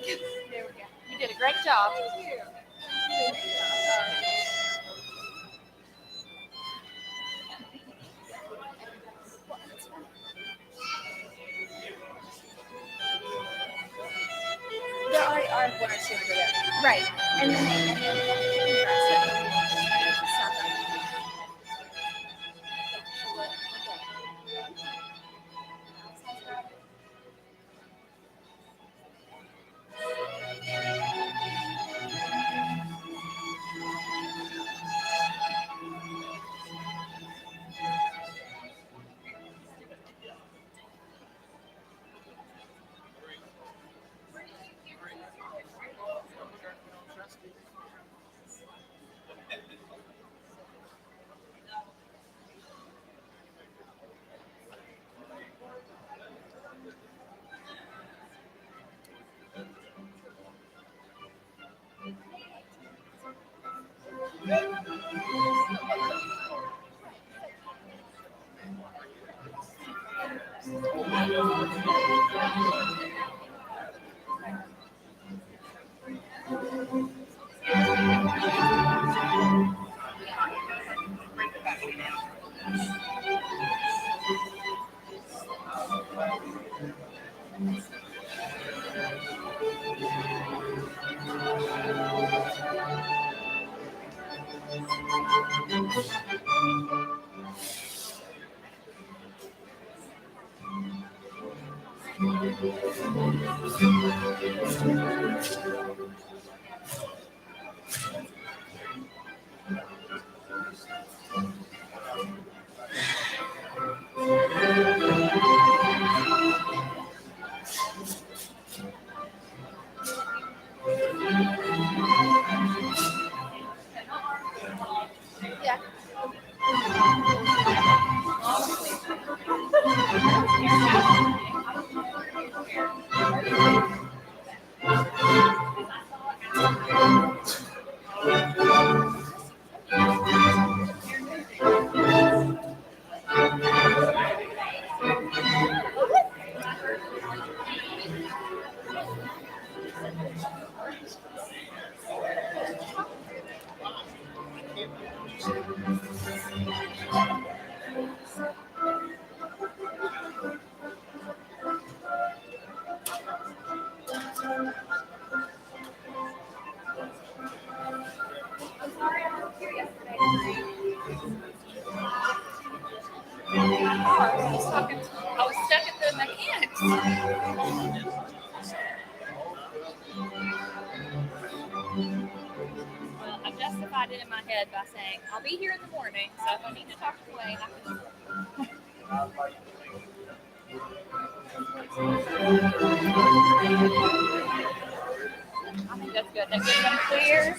There we go. You did a great job. Thank you. There already are one or two under there. Right. And then Yeah. I'm sorry I wasn't here yesterday. I was stuck at the mechanics. Well, I justified it in my head by saying, I'll be here in the morning, so if I need to talk to Wayne, I can. I think that's good. That gives them clear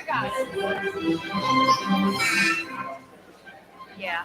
guidance. Yeah.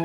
I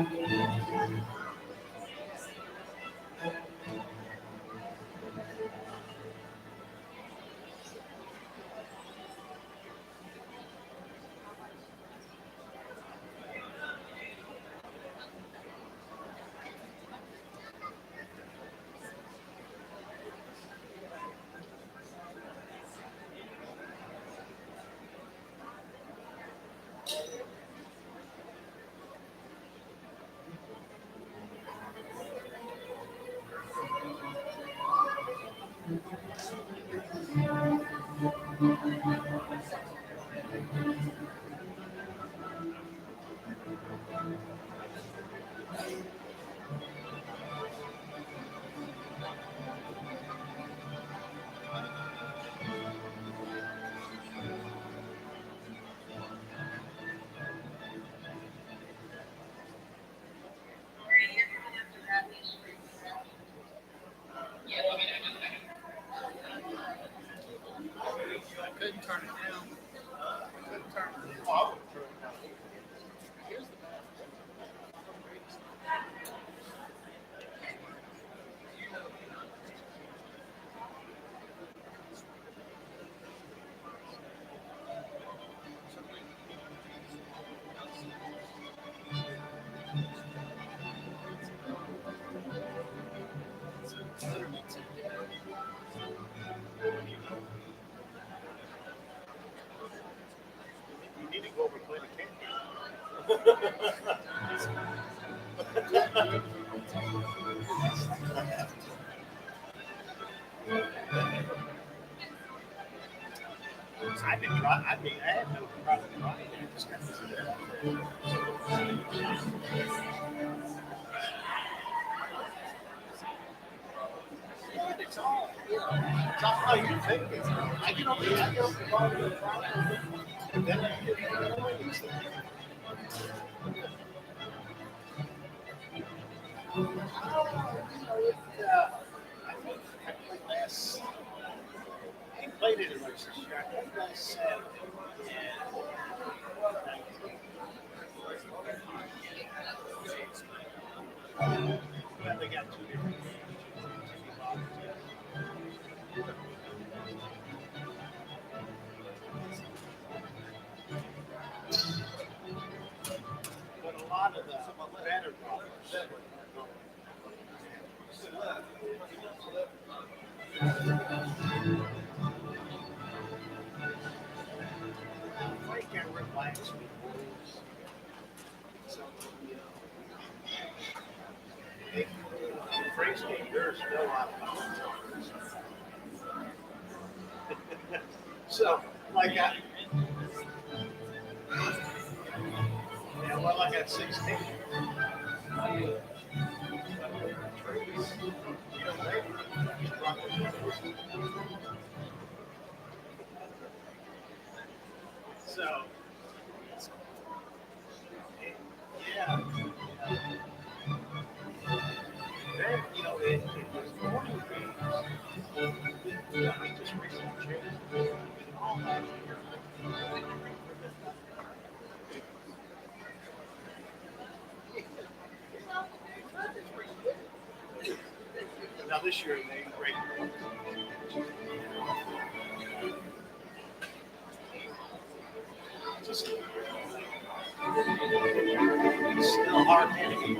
couldn't turn it down. Couldn't turn it down. Here's the bad. You need to go over and play the game. I've been trying. I mean, I have no problem trying it. I just got to sit there. It's all, it's all how you think it. I get over the problem, and then I get annoyed. I think I played last. I played it in like this year. I played last Saturday. Well, they got two different games. But a lot of the better golfers. Frank can relax with rules. So, Frank's game, there's no lot of So, like I, yeah, well, I got 16. So, yeah. Then, it was morning games. I just recently changed all that year. Now this year they great. Just it's still hard hitting.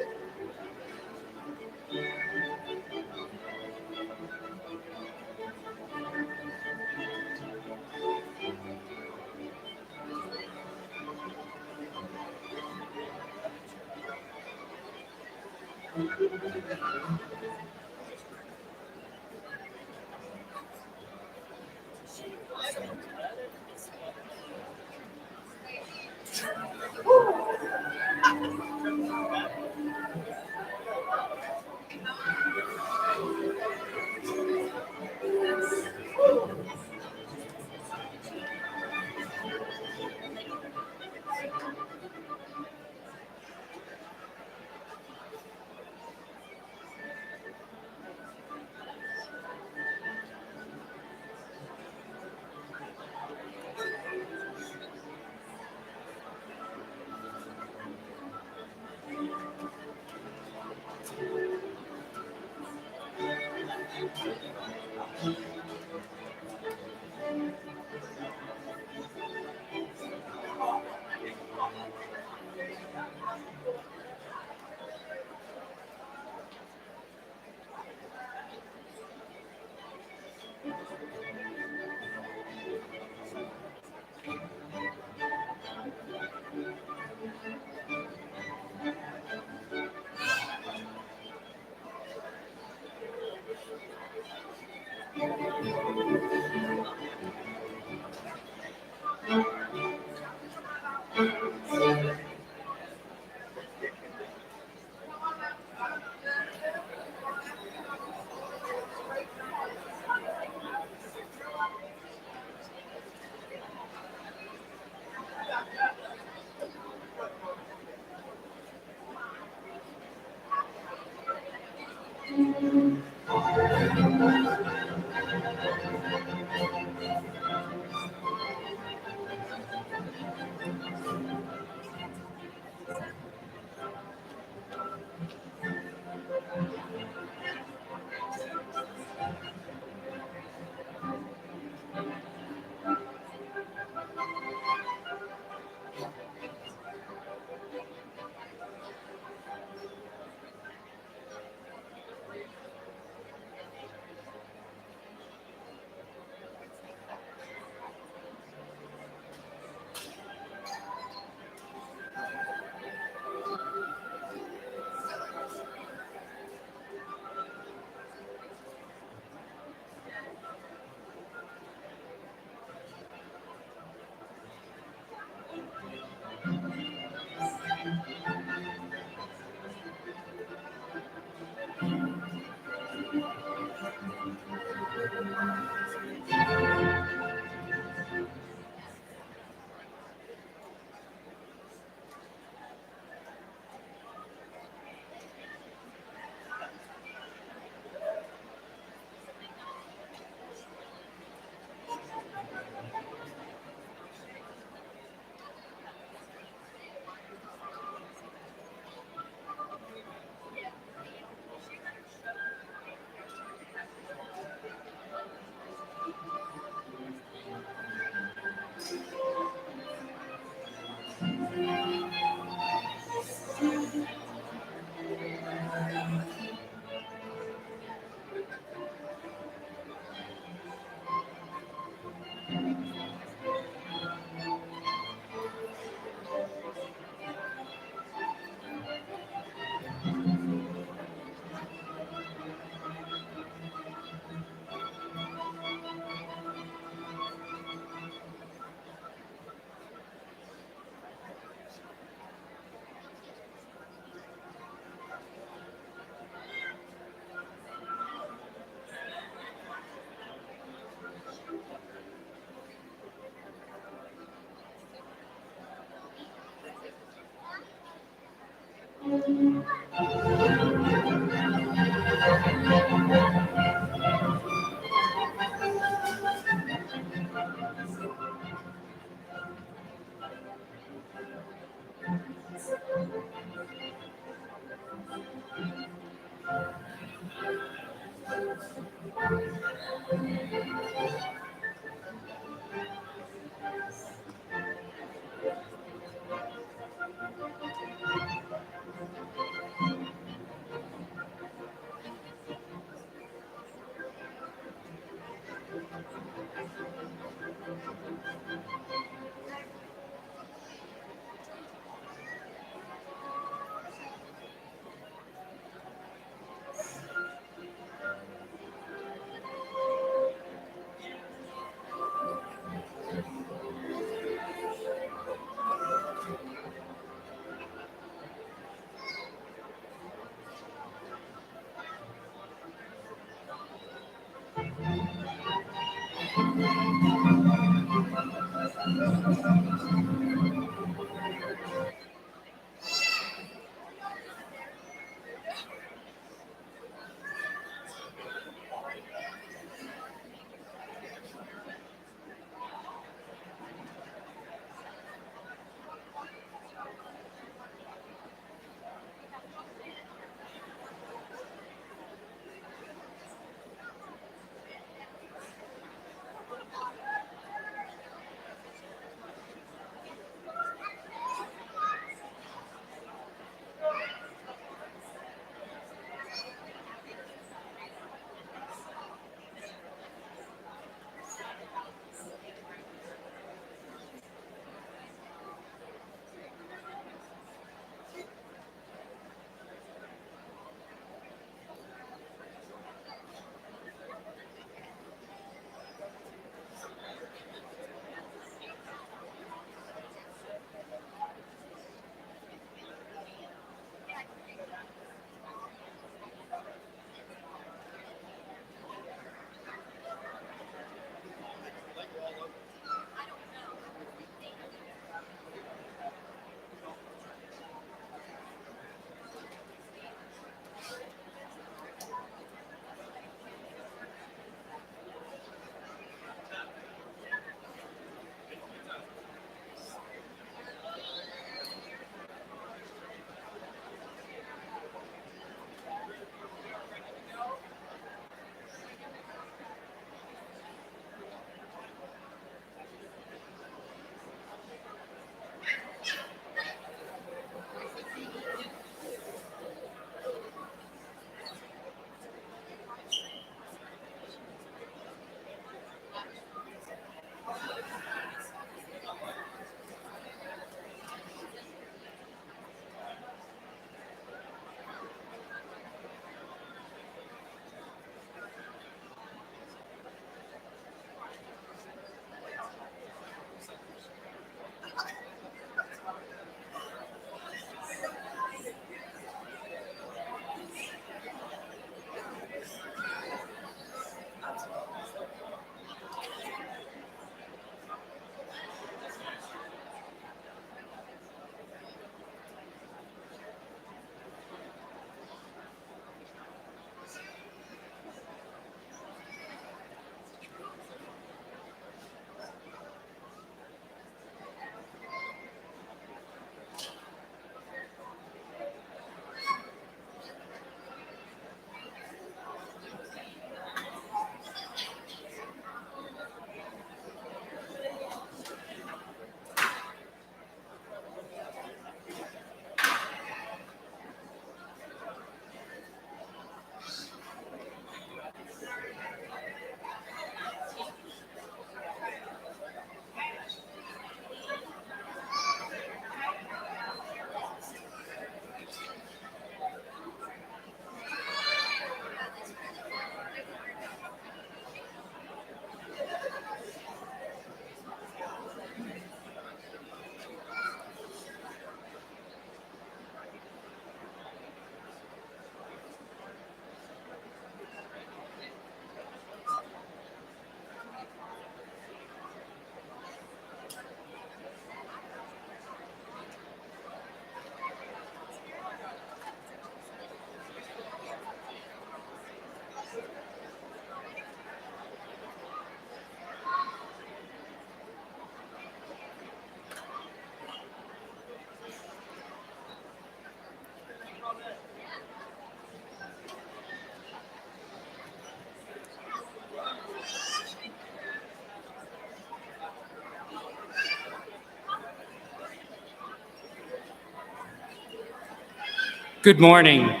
Good morning.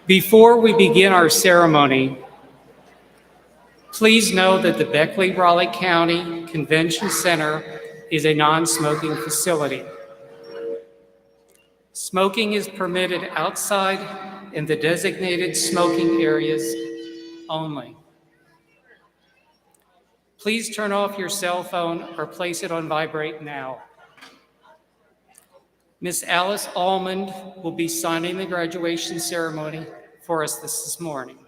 Before we begin our ceremony, please know that the Beckley-Raleigh County Convention Center is a non-smoking facility. Smoking is permitted outside in the designated smoking areas only. Please turn off your cell phone or place it on vibrate now. Ms. Alice Almond will be signing the graduation ceremony for us this morning.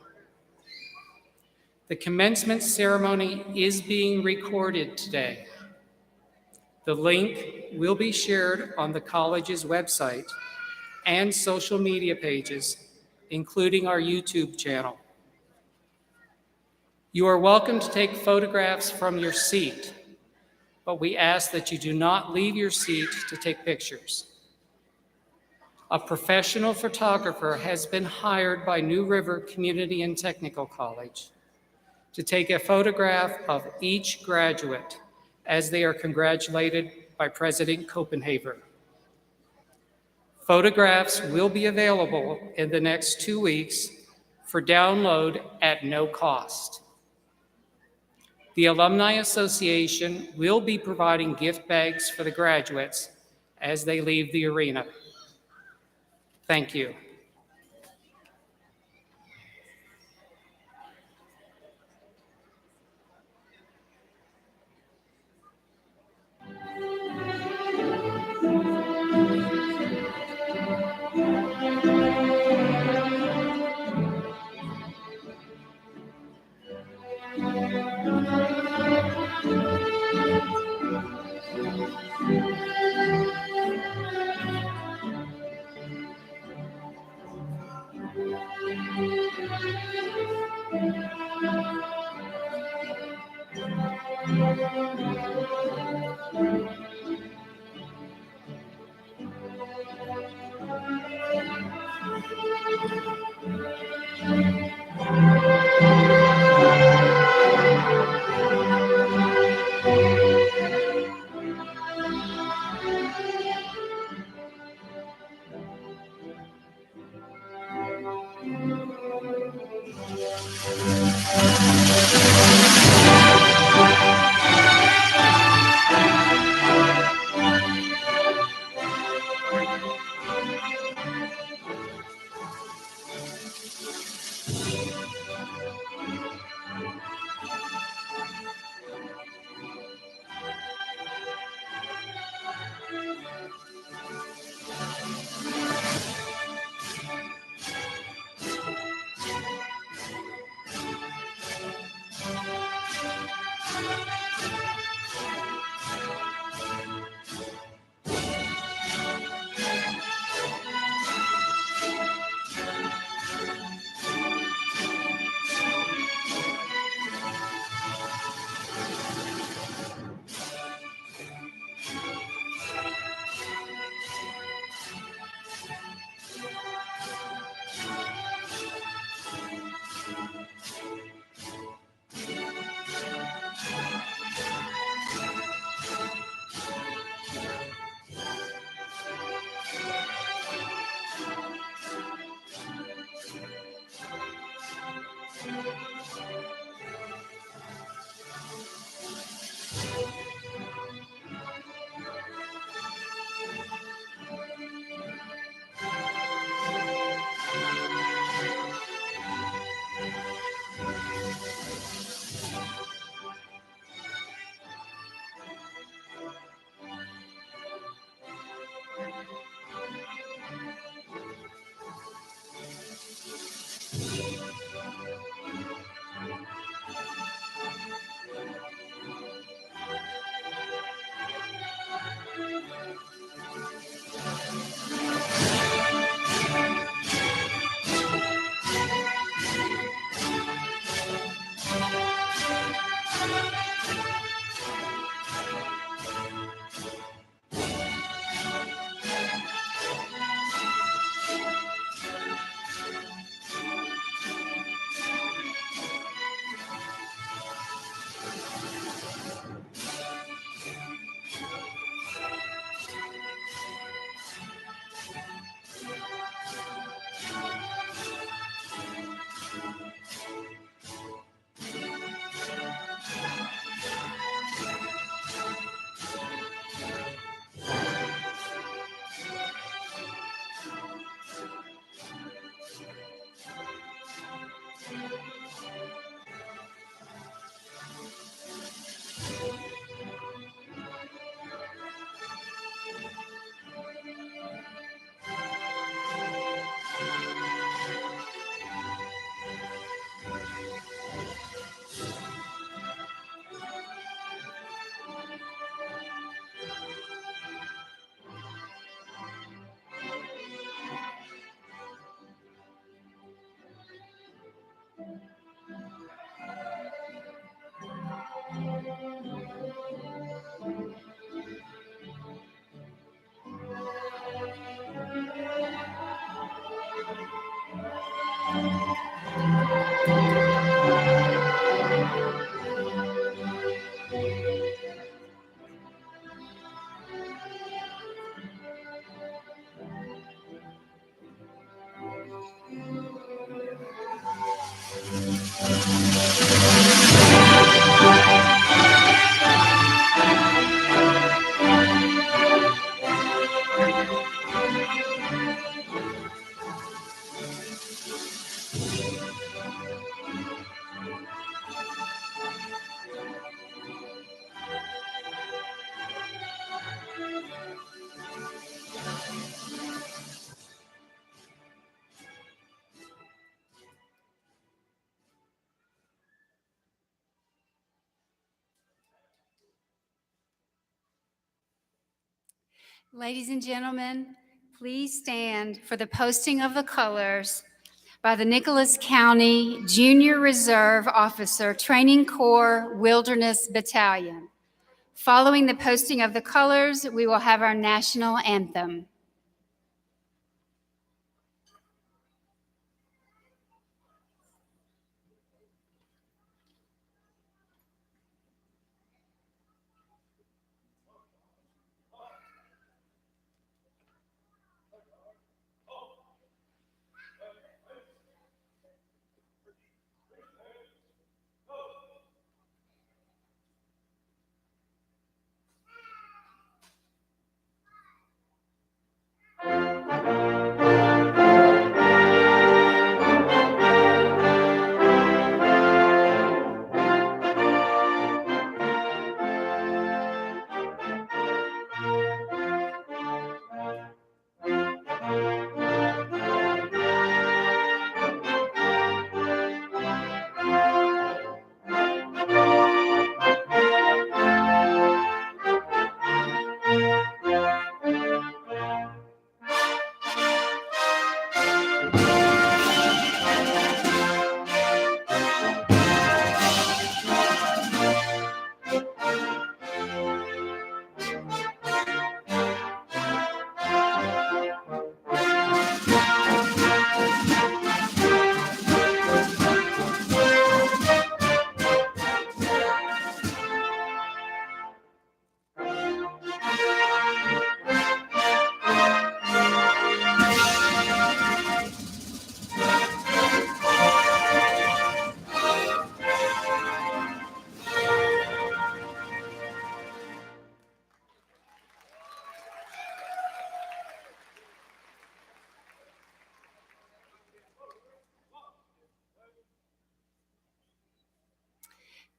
The commencement ceremony is being recorded today. The link will be shared on the college's website and social media pages, including our YouTube channel. You are welcome to take photographs from your seat, but we ask that you do not leave your seat to take pictures. A professional photographer has been hired by New River Community and Technical College to take a photograph of each graduate as they are congratulated by President Copenhaver. Photographs will be available in the next 2 weeks for download at no cost. The Alumni Association will be providing gift bags for the graduates as they leave the arena. Thank you. Ladies and gentlemen, please stand for the posting of the colors by the Nicholas County Junior Reserve Officer Training Corps Wilderness Battalion. Following the posting of the colors, we will have our national anthem.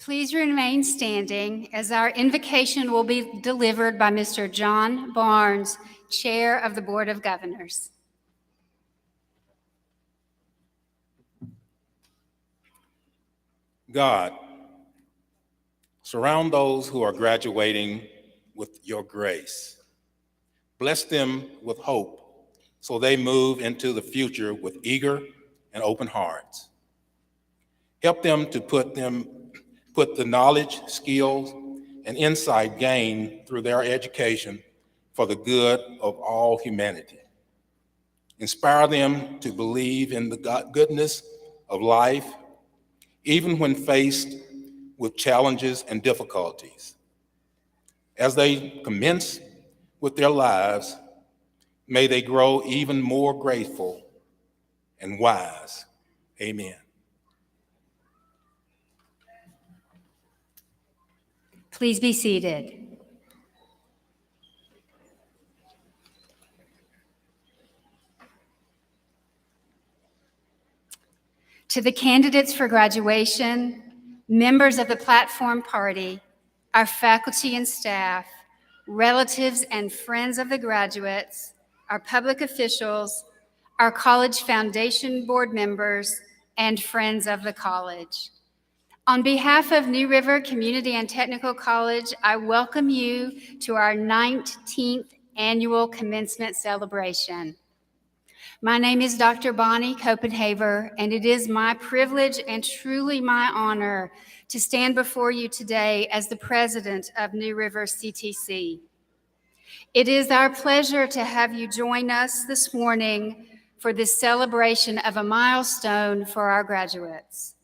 Please remain standing as our invocation will be delivered by Mr. John Barnes, Chair of the Board of Governors. God, surround those who are graduating with your grace. Bless them with hope so they move into the future with eager and open hearts. Help them to put the knowledge, skills, and insight gained through their education for the good of all humanity. Inspire them to believe in the goodness of life, even when faced with challenges and difficulties. As they commence with their lives, may they grow even more grateful and wise. Amen. Please be seated. To the candidates for graduation, members of the platform party, our faculty and staff, relatives and friends of the graduates, our public officials, our college foundation board members, and friends of the college. On behalf of New River Community and Technical College, I welcome you to our 19th annual commencement celebration. My name is Dr. Bonnie Copenhaver, and it is my privilege and truly my honor to stand before you today as the president of New River CTC. It is our pleasure to have you join us this morning for this celebration of a milestone for our graduates.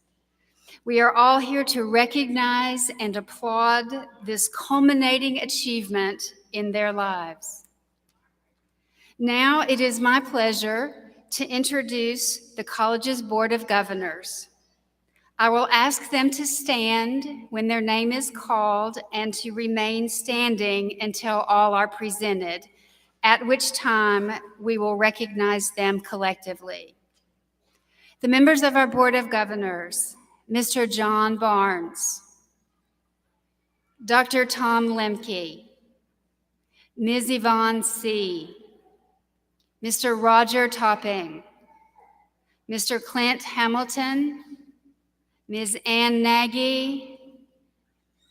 We are all here to recognize and applaud this culminating achievement in their lives. Now it is my pleasure to introduce the college's Board of Governors. I will ask them to stand when their name is called and to remain standing until all are presented, at which time we will recognize them collectively. The members of our Board of Governors, Mr. John Barnes, Dr. Tom Lemke, Ms. Yvonne C., Mr. Roger Topping, Mr. Clint Hamilton, Ms. Ann Nagy,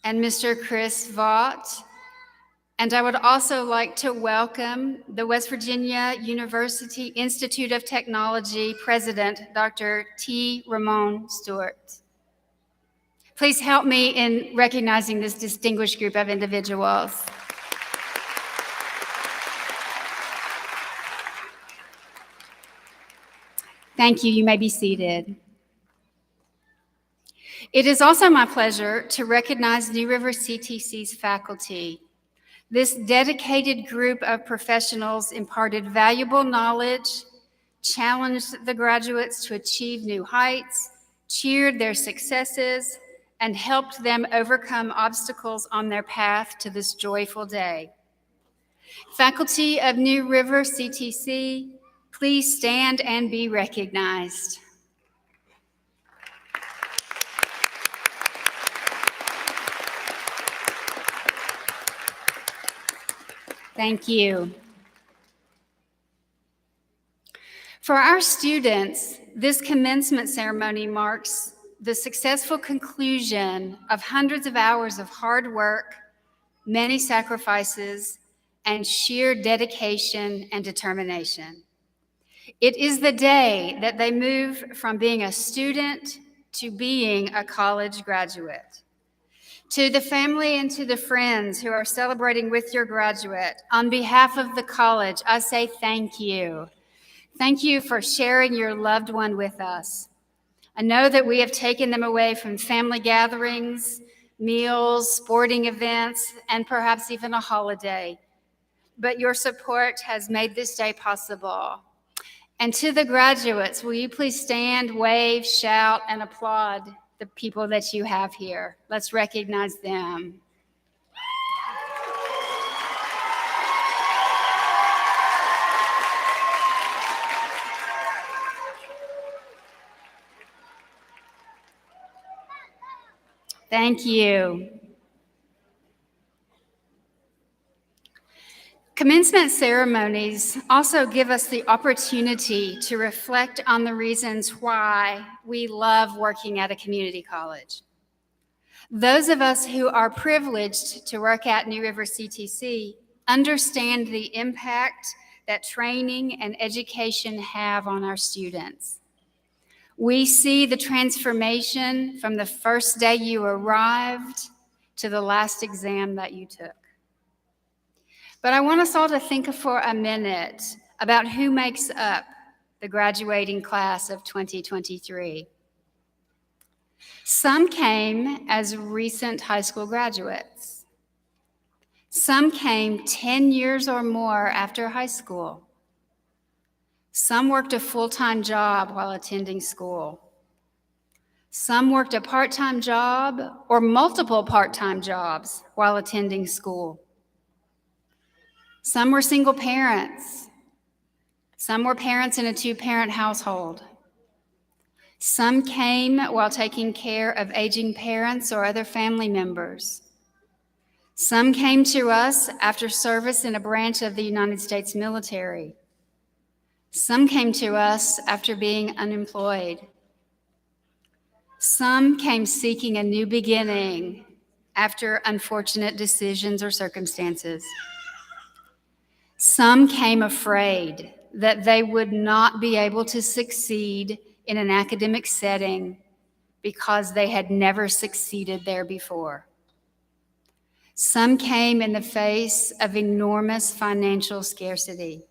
and Mr. Chris Vaught, And I would also like to welcome the West Virginia University Institute of Technology President, Dr. T. Ramon Stewart. Please help me in recognizing this distinguished group of individuals. Thank you. You may be seated. It is also my pleasure to recognize New River CTC's faculty. This dedicated group of professionals imparted valuable knowledge, challenged the graduates to achieve new heights, cheered their successes, and helped them overcome obstacles on their path to this joyful day. Faculty of New River CTC, please stand and be recognized. Thank you. For our students, this commencement ceremony marks the successful conclusion of hundreds of hours of hard work, many sacrifices, and sheer dedication and determination. It is the day that they move from being a student to being a college graduate. To the family and to the friends who are celebrating with your graduate, on behalf of the college, I say thank you. Thank you for sharing your loved one with us. I know that we have taken them away from family gatherings, meals, sporting events, and perhaps even a holiday. But your support has made this day possible. And to the graduates, will you please stand, wave, shout, and applaud the people that you have here? Let's recognize them. Thank you. Commencement ceremonies also give us the opportunity to reflect on the reasons why we love working at a community college. Those of us who are privileged to work at New River CTC understand the impact that training and education have on our students. We see the transformation from the first day you arrived to the last exam that you took. But I want us all to think for a minute about who makes up the graduating class of 2023. Some came as recent high school graduates. Some came 10 years or more after high school. Some worked a full-time job while attending school. Some worked a part-time job or multiple part-time jobs while attending school. Some were single parents. Some were parents in a two-parent household. Some came while taking care of aging parents or other family members. Some came to us after service in a branch of the United States military. Some came to us after being unemployed. Some came seeking a new beginning after unfortunate decisions or circumstances. Some came afraid that they would not be able to succeed in an academic setting because they had never succeeded there before. Some came in the face of enormous financial scarcity.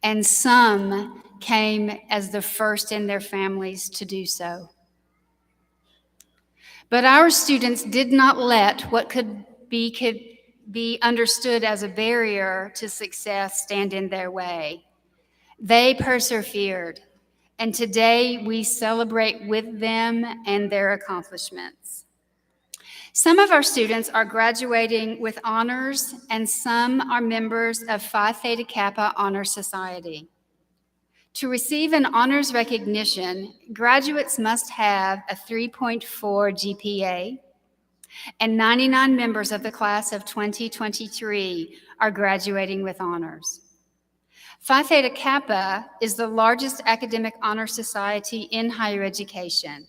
And some came as the first in their families to do so. But our students did not let what could be understood as a barrier to success stand in their way. They persevered, and today we celebrate with them and their accomplishments. Some of our students are graduating with honors, and some are members of Phi Theta Kappa Honor Society. To receive an honors recognition, graduates must have a 3.4 GPA, and 99 members of the class of 2023 are graduating with honors. Phi Theta Kappa is the largest academic honor society in higher education.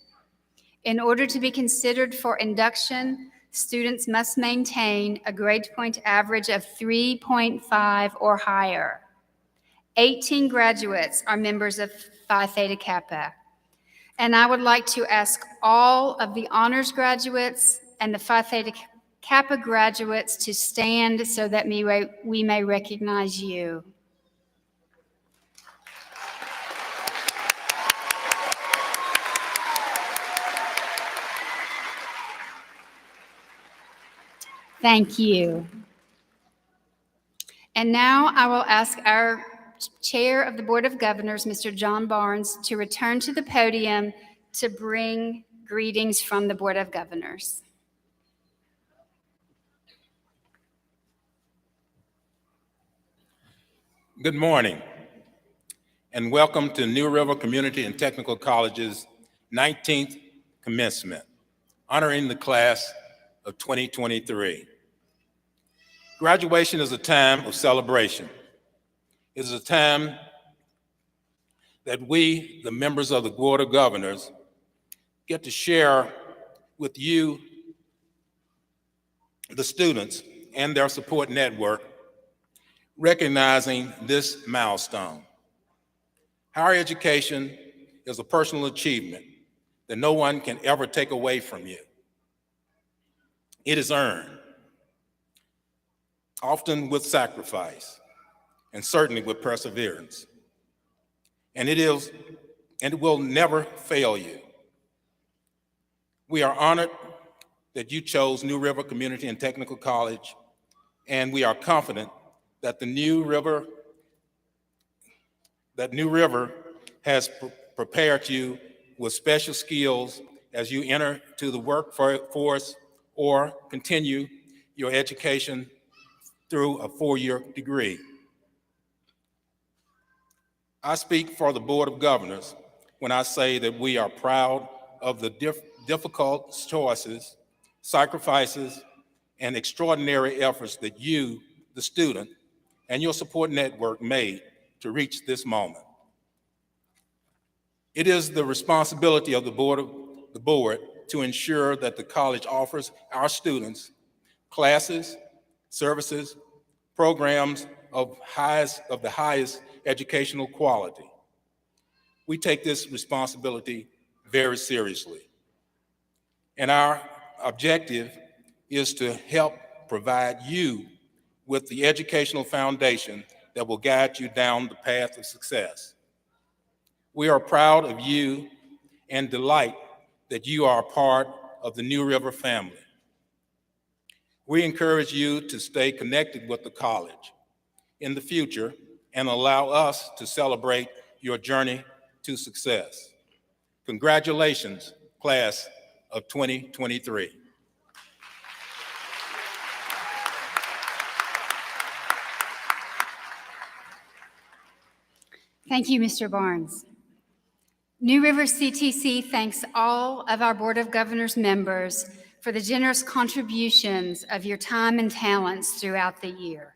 In order to be considered for induction, Students must maintain a grade point average of 3.5 or higher. 18 graduates are members of Phi Theta Kappa. And I would like to ask all of the honors graduates and the Phi Theta Kappa graduates to stand so that we may recognize you. Thank you. And now I will ask our Chair of the Board of Governors, Mr. John Barnes, to return to the podium to bring greetings from the Board of Governors. Good morning, and welcome to New River Community and Technical College's 19th commencement, honoring the class of 2023. Graduation is a time of celebration. It is a time that we, the members of the Board of Governors, get to share with you, the students, and their support network, recognizing this milestone. Higher education is a personal achievement that no one can ever take away from you. It is earned, often with sacrifice, and certainly with perseverance. And it will never fail you. We are honored that you chose New River Community and Technical College, and we are confident that New River has prepared you with special skills as you enter to the workforce or continue your education through a 4-year degree. I speak for the Board of Governors when I say that we are proud of the difficult choices, sacrifices, and extraordinary efforts that you, the student, and your support network made to reach this moment. It is the responsibility of the board to ensure that the college offers our students classes, services, programs of the highest educational quality. We take this responsibility very seriously. And our objective is to help provide you with the educational foundation that will guide you down the path of success. We are proud of you and delight that you are a part of the New River family. We encourage you to stay connected with the college in the future and allow us to celebrate your journey to success. Congratulations, class of 2023. Thank you, Mr. Barnes. New River CTC thanks all of our Board of Governors members for the generous contributions of your time and talents throughout the year.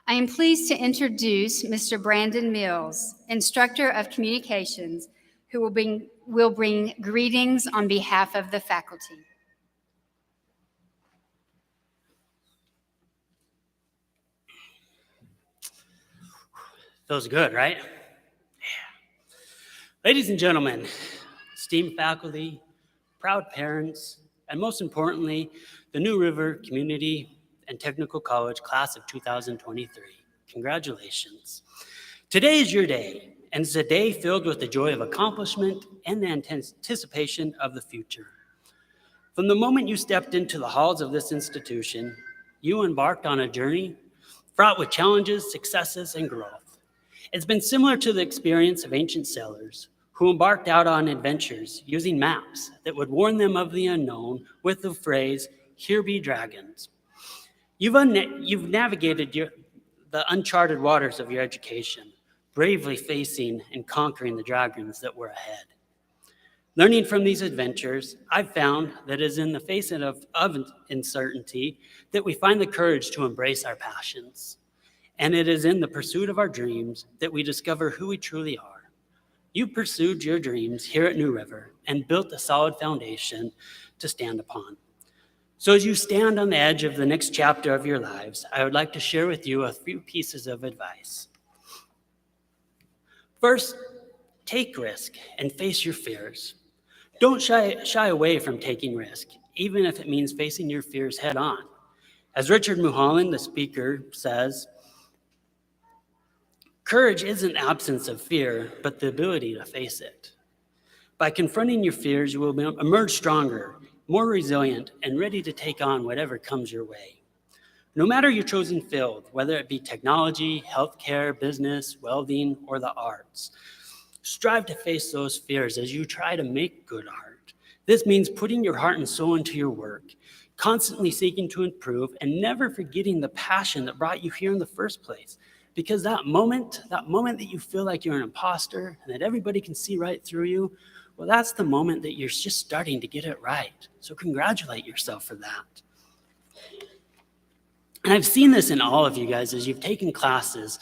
I am pleased to introduce Mr. Brandon Mills, Instructor of Communications, who will bring greetings on behalf of the faculty. Feels good, right? Yeah. Ladies and gentlemen, esteemed faculty, proud parents, and most importantly, the New River Community and Technical College class of 2023. Congratulations. Today is your day, and it's a day filled with the joy of accomplishment and the anticipation of the future. From the moment you stepped into the halls of this institution, you embarked on a journey fraught with challenges, successes, and growth. It's been similar to the experience of ancient sailors who embarked out on adventures using maps that would warn them of the unknown with the phrase, "Here be dragons." You've navigated the uncharted waters of your education, bravely facing and conquering the dragons that were ahead. Learning from these adventures, I've found that it is in the face of uncertainty that we find the courage to embrace our passions. And it is in the pursuit of our dreams that we discover who we truly are. You pursued your dreams here at New River and built a solid foundation to stand upon. So as you stand on the edge of the next chapter of your lives, I would like to share with you a few pieces of advice. First, take risk and face your fears. Don't shy away from taking risk, even if it means facing your fears head on. As Richard Mulholland, the speaker, says, courage isn't absence of fear, but the ability to face it. By confronting your fears, you will emerge stronger, more resilient, and ready to take on whatever comes your way. No matter your chosen field, whether it be technology, healthcare, business, welding, or the arts, strive to face those fears as you try to make good art. This means putting your heart and soul into your work, constantly seeking to improve, and never forgetting the passion that brought you here in the first place. Because that moment that you feel like you're an imposter and that everybody can see right through you, well, that's the moment that you're just starting to get it right. So congratulate yourself for that. And I've seen this in all of you guys as you've taken classes,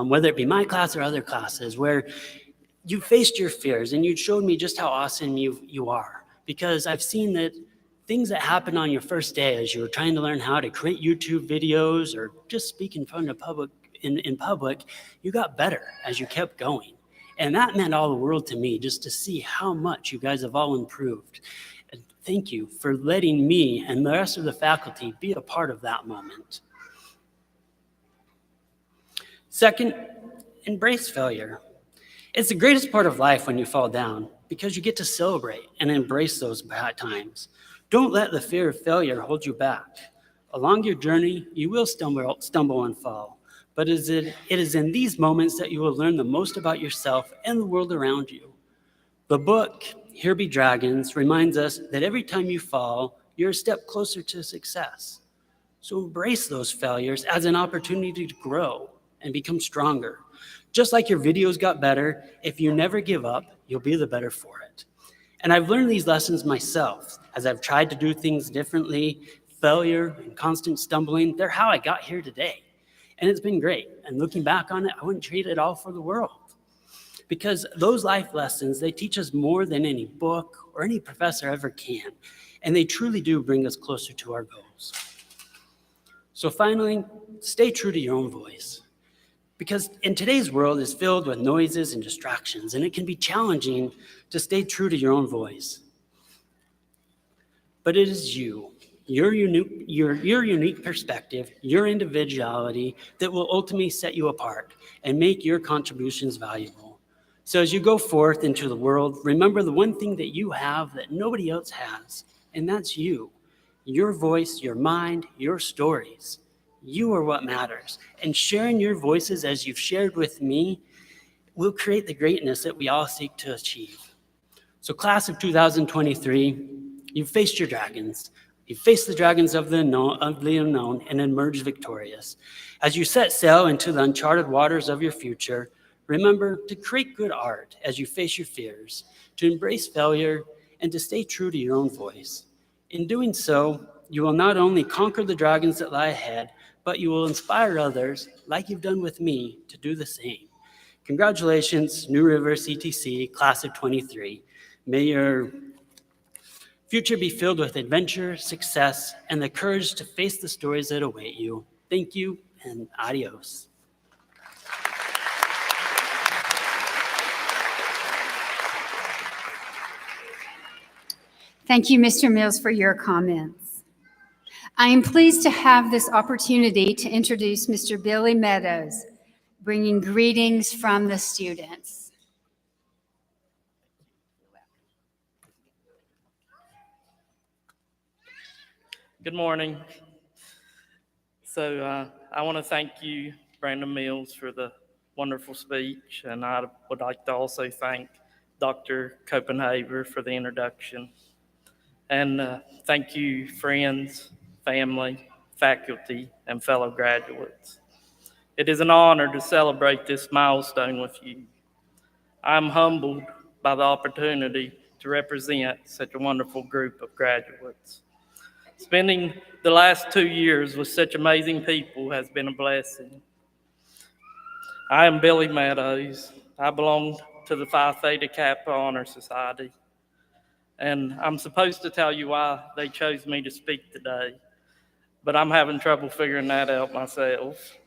whether it be my class or other classes, where you faced your fears and you showed me just how awesome you are. Because I've seen that things that happened on your first day as you were trying to learn how to create YouTube videos or just speak in front of public, in public, you got better as you kept going. And that meant all the world to me, just to see how much you guys have all improved. And thank you for letting me and the rest of the faculty be a part of that moment. Second, embrace failure. It's the greatest part of life when you fall down because you get to celebrate and embrace those bad times. Don't let the fear of failure hold you back. Along your journey, you will stumble and fall, but it is in these moments that you will learn the most about yourself and the world around you. The book, Here Be Dragons, reminds us that every time you fall, you're a step closer to success. So embrace those failures as an opportunity to grow and become stronger. Just like your videos got better, if you never give up, you'll be the better for it. And I've learned these lessons myself as I've tried to do things differently. Failure and constant stumbling, they're how I got here today. And it's been great. And looking back on it, I wouldn't trade it all for the world. Because those life lessons, they teach us more than any book or any professor ever can. And they truly do bring us closer to our goals. So finally, stay true to your own voice. Because in today's world is filled with noises and distractions, and it can be challenging to stay true to your own voice. But it is you, your unique perspective, your individuality that will ultimately set you apart and make your contributions valuable. So as you go forth into the world, remember the one thing that you have that nobody else has, and that's you. Your voice, your mind, your stories. You are what matters. And sharing your voices as you've shared with me will create the greatness that we all seek to achieve. So class of 2023, you've faced your dragons. You've faced the dragons of the unknown and emerged victorious. As you set sail into the uncharted waters of your future, remember to create good art as you face your fears, to embrace failure, and to stay true to your own voice. In doing so, you will not only conquer the dragons that lie ahead, but you will inspire others, like you've done with me, to do the same. Congratulations, New River CTC, class of 23. May your future be filled with adventure, success, and the courage to face the stories that await you. Thank you, and adios. Thank you, Mr. Mills, for your comments. I am pleased to have this opportunity to introduce Mr. Billy Meadows, bringing greetings from the students. Good morning. So I want to thank you, Brandon Mills, for the wonderful speech, and I would like to also thank Dr. Copenhaver for the introduction. And thank you, friends, family, faculty, and fellow graduates. It is an honor to celebrate this milestone with you. I'm humbled by the opportunity to represent such a wonderful group of graduates. Spending the last 2 years with such amazing people has been a blessing. I am Billy Meadows. I belong to the Phi Theta Kappa Honor Society. And I'm supposed to tell you why they chose me to speak today, but I'm having trouble figuring that out myself.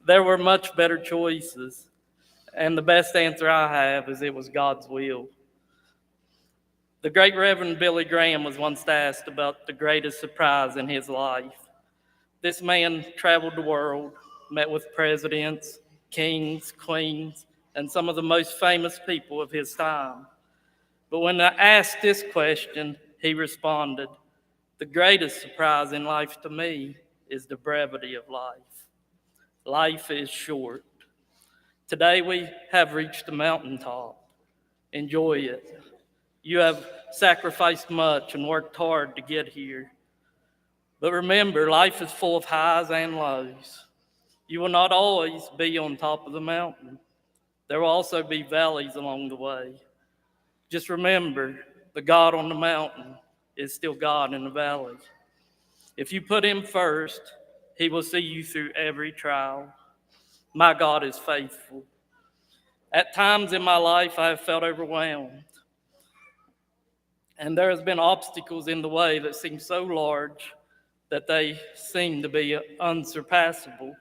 There were much better choices, and the best answer I have is it was God's will. The great Reverend Billy Graham was once asked about the greatest surprise in his life. This man traveled the world, met with presidents, kings, queens, and some of the most famous people of his time. But when I asked this question, he responded, "The greatest surprise in life to me is the brevity of life. Life is short. Today we have reached the mountaintop. Enjoy it. You have sacrificed much and worked hard to get here. But remember, life is full of highs and lows. You will not always be on top of the mountain. There will also be valleys along the way. Just remember, the God on the mountain is still God in the valley. If you put him first, he will see you through every trial. My God is faithful. At times in my life, I have felt overwhelmed. And there has been obstacles in the way that seem so large that they seem to be unsurpassable.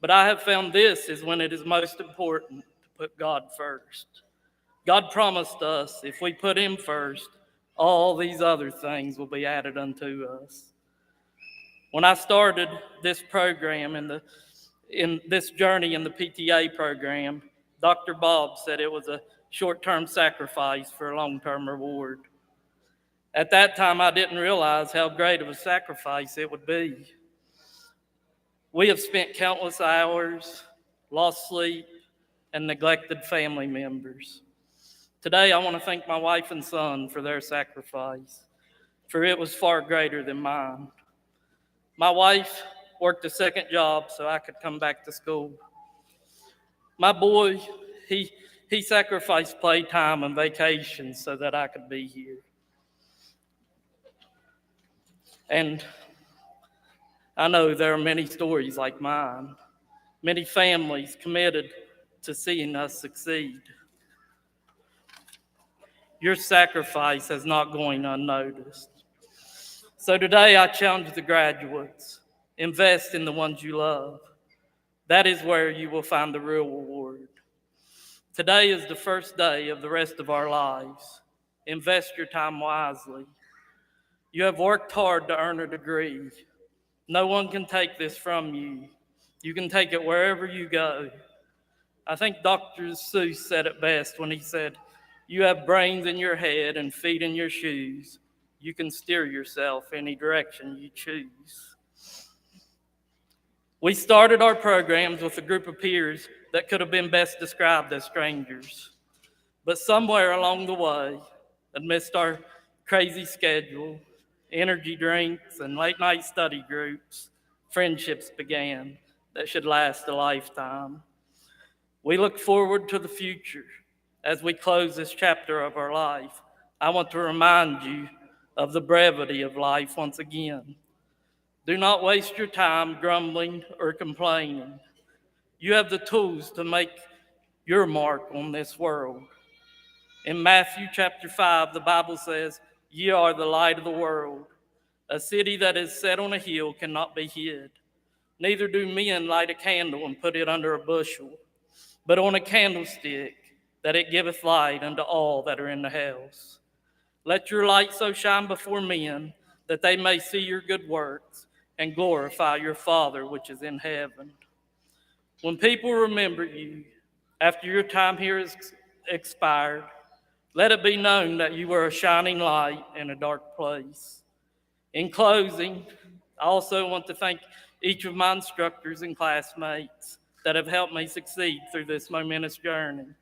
But I have found this is when it is most important to put God first. God promised us if we put him first, all these other things will be added unto us. When I started this program in this journey in the PTA program, Dr. Bob said it was a short-term sacrifice for a long-term reward. At that time, I didn't realize how great of a sacrifice it would be. We have spent countless hours, lost sleep, and neglected family members. Today, I want to thank my wife and son for their sacrifice, for it was far greater than mine. My wife worked a second job so I could come back to school. My boy, he sacrificed playtime and vacations so that I could be here. And I know there are many stories like mine, many families committed to seeing us succeed. Your sacrifice is not going unnoticed. So today I challenge the graduates, invest in the ones you love. That is where you will find the real reward. Today is the first day of the rest of our lives. Invest your time wisely. You have worked hard to earn a degree. No one can take this from you. You can take it wherever you go. I think Dr. Seuss said it best when he said, "You have brains in your head and feet in your shoes. You can steer yourself any direction you choose." We started our programs with a group of peers that could have been best described as strangers. But somewhere along the way, amidst our crazy schedule, energy drinks, and late-night study groups, friendships began that should last a lifetime. We look forward to the future. As we close this chapter of our life, I want to remind you of the brevity of life once again. Do not waste your time grumbling or complaining. You have the tools to make your mark on this world. In Matthew chapter 5, the Bible says, "Ye are the light of the world. A city that is set on a hill cannot be hid. Neither do men light a candle and put it under a bushel, but on a candlestick, that it giveth light unto all that are in the house. Let your light so shine before men, that they may see your good works and glorify your Father which is in heaven." When people remember you after your time here is expired, let it be known that you were a shining light in a dark place. In closing, I also want to thank each of my instructors and classmates that have helped me succeed through this momentous journey.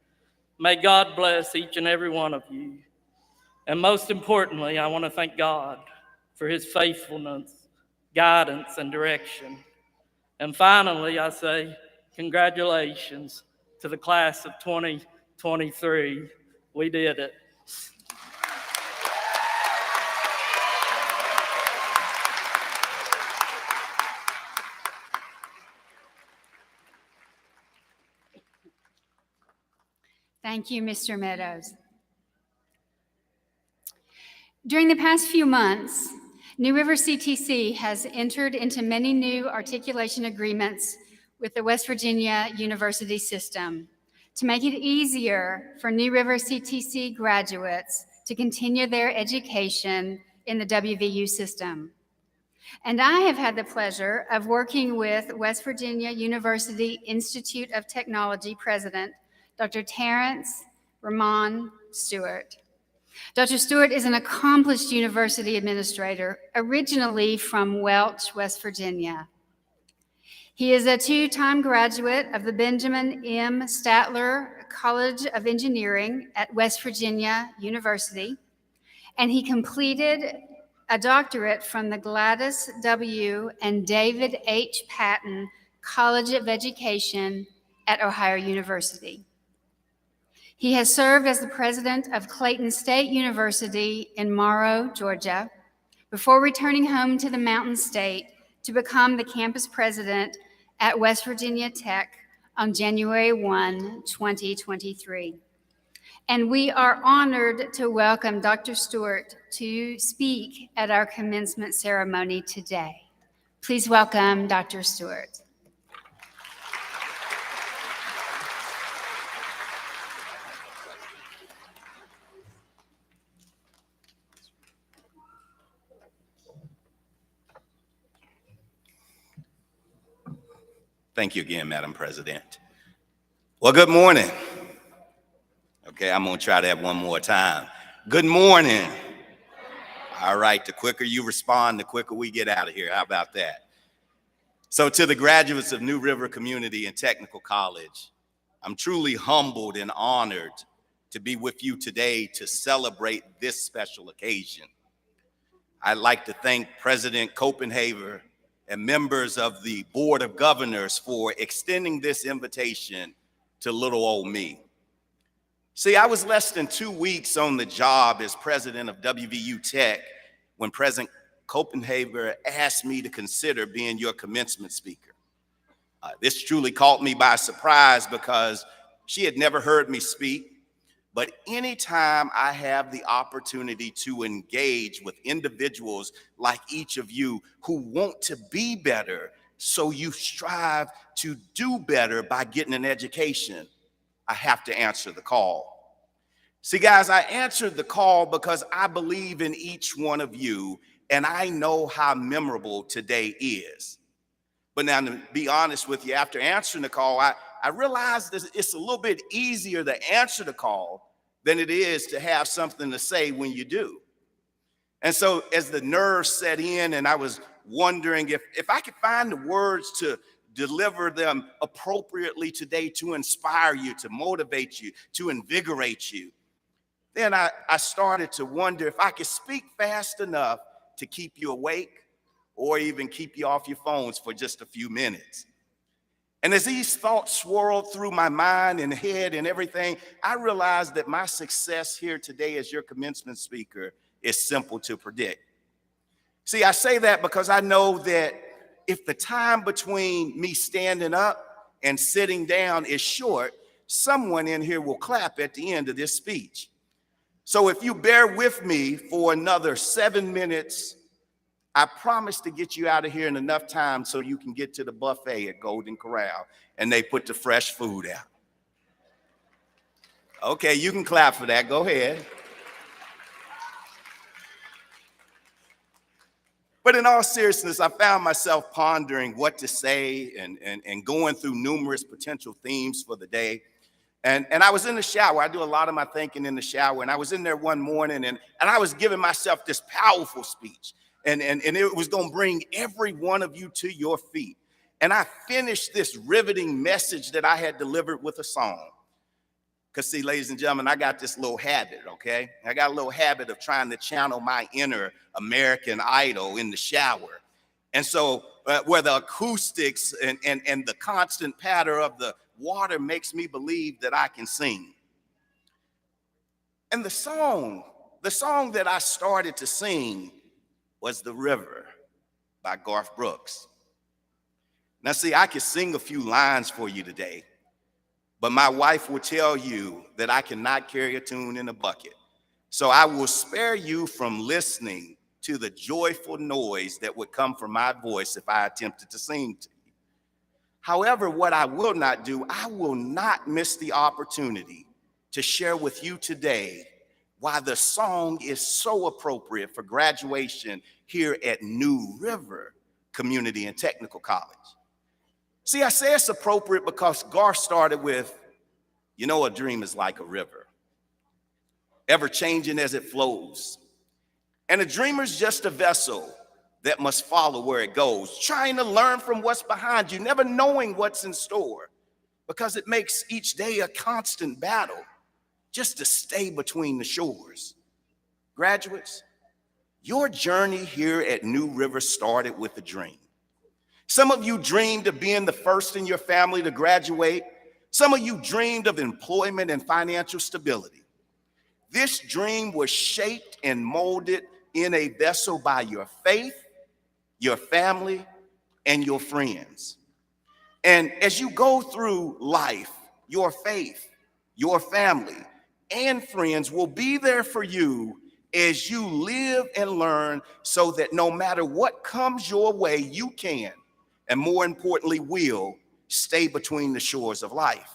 May God bless each and every one of you. And most importantly, I want to thank God for his faithfulness, guidance, and direction. And finally, I say congratulations to the class of 2023. We did it. Thank you, Mr. Meadows. During the past few months, New River CTC has entered into many new articulation agreements with the West Virginia University system to make it easier for New River CTC graduates to continue their education in the WVU system. And I have had the pleasure of working with West Virginia University Institute of Technology President, Dr. Terrence Ramon Stewart. Dr. Stewart is an accomplished university administrator, originally from Welch, West Virginia. He is a two-time graduate of the Benjamin M. Statler College of Engineering at West Virginia University, and he completed a doctorate from the Gladys W. and David H. Patton College of Education at Ohio University. He has served as the president of Clayton State University in Morrow, Georgia, before returning home to the Mountain State to become the campus president at West Virginia Tech on January 1, 2023. And we are honored to welcome Dr. Stewart to speak at our commencement ceremony today. Please welcome Dr. Stewart. Thank you again, Madam President. Well, good morning. Okay, I'm gonna try that one more time. Good morning. All right, the quicker you respond, the quicker we get out of here. How about that? So to the graduates of New River Community and Technical College, I'm truly humbled and honored to be with you today to celebrate this special occasion. I'd like to thank President Copenhaver and members of the Board of Governors for extending this invitation to little old me. See, I was less than 2 weeks on the job as president of WVU Tech when President Copenhaver asked me to consider being your commencement speaker. This truly caught me by surprise because she had never heard me speak. But anytime I have the opportunity to engage with individuals like each of you who want to be better, so you strive to do better by getting an education, I have to answer the call. See, guys, I answered the call because I believe in each one of you, and I know how memorable today is. But now, to be honest with you, after answering the call, I realized that it's a little bit easier to answer the call than it is to have something to say when you do. And so as the nerves set in and I was wondering if I could find the words to deliver them appropriately today to inspire you, to motivate you, to invigorate you, then I started to wonder if I could speak fast enough to keep you awake or even keep you off your phones for just a few minutes. And as these thoughts swirled through my mind and head and everything, I realized that my success here today as your commencement speaker is simple to predict. See, I say that because I know that if the time between me standing up and sitting down is short, someone in here will clap at the end of this speech. So if you bear with me for another 7 minutes, I promise to get you out of here in enough time so you can get to the buffet at Golden Corral and they put the fresh food out. Okay, you can clap for that. Go ahead. But in all seriousness, I found myself pondering what to say and going through numerous potential themes for the day. And I was in the shower. I do a lot of my thinking in the shower. And I was in there one morning and I was giving myself this powerful speech. And it was going to bring every one of you to your feet. And I finished this riveting message that I had delivered with a song. Because see, ladies and gentlemen, I got this little habit, okay? I got a little habit of trying to channel my inner American Idol in the shower. And so where the acoustics and the constant patter of the water makes me believe that I can sing. And the song that I started to sing was The River by Garth Brooks. Now, see, I could sing a few lines for you today, but my wife will tell you that I cannot carry a tune in a bucket. So I will spare you from listening to the joyful noise that would come from my voice if I attempted to sing to you. However, what I will not do, I will not miss the opportunity to share with you today why the song is so appropriate for graduation here at New River Community and Technical College. See, I say it's appropriate because Garth started with, you know, a dream is like a river, ever changing as it flows. And a dreamer's just a vessel that must follow where it goes, trying to learn from what's behind you, never knowing what's in store, because it makes each day a constant battle just to stay between the shores. Graduates, your journey here at New River started with a dream. Some of you dreamed of being the first in your family to graduate. Some of you dreamed of employment and financial stability. This dream was shaped and molded in a vessel by your faith, your family, and your friends. And as you go through life, your faith, your family, and friends will be there for you as you live and learn, so that no matter what comes your way, you can, and more importantly, will stay between the shores of life.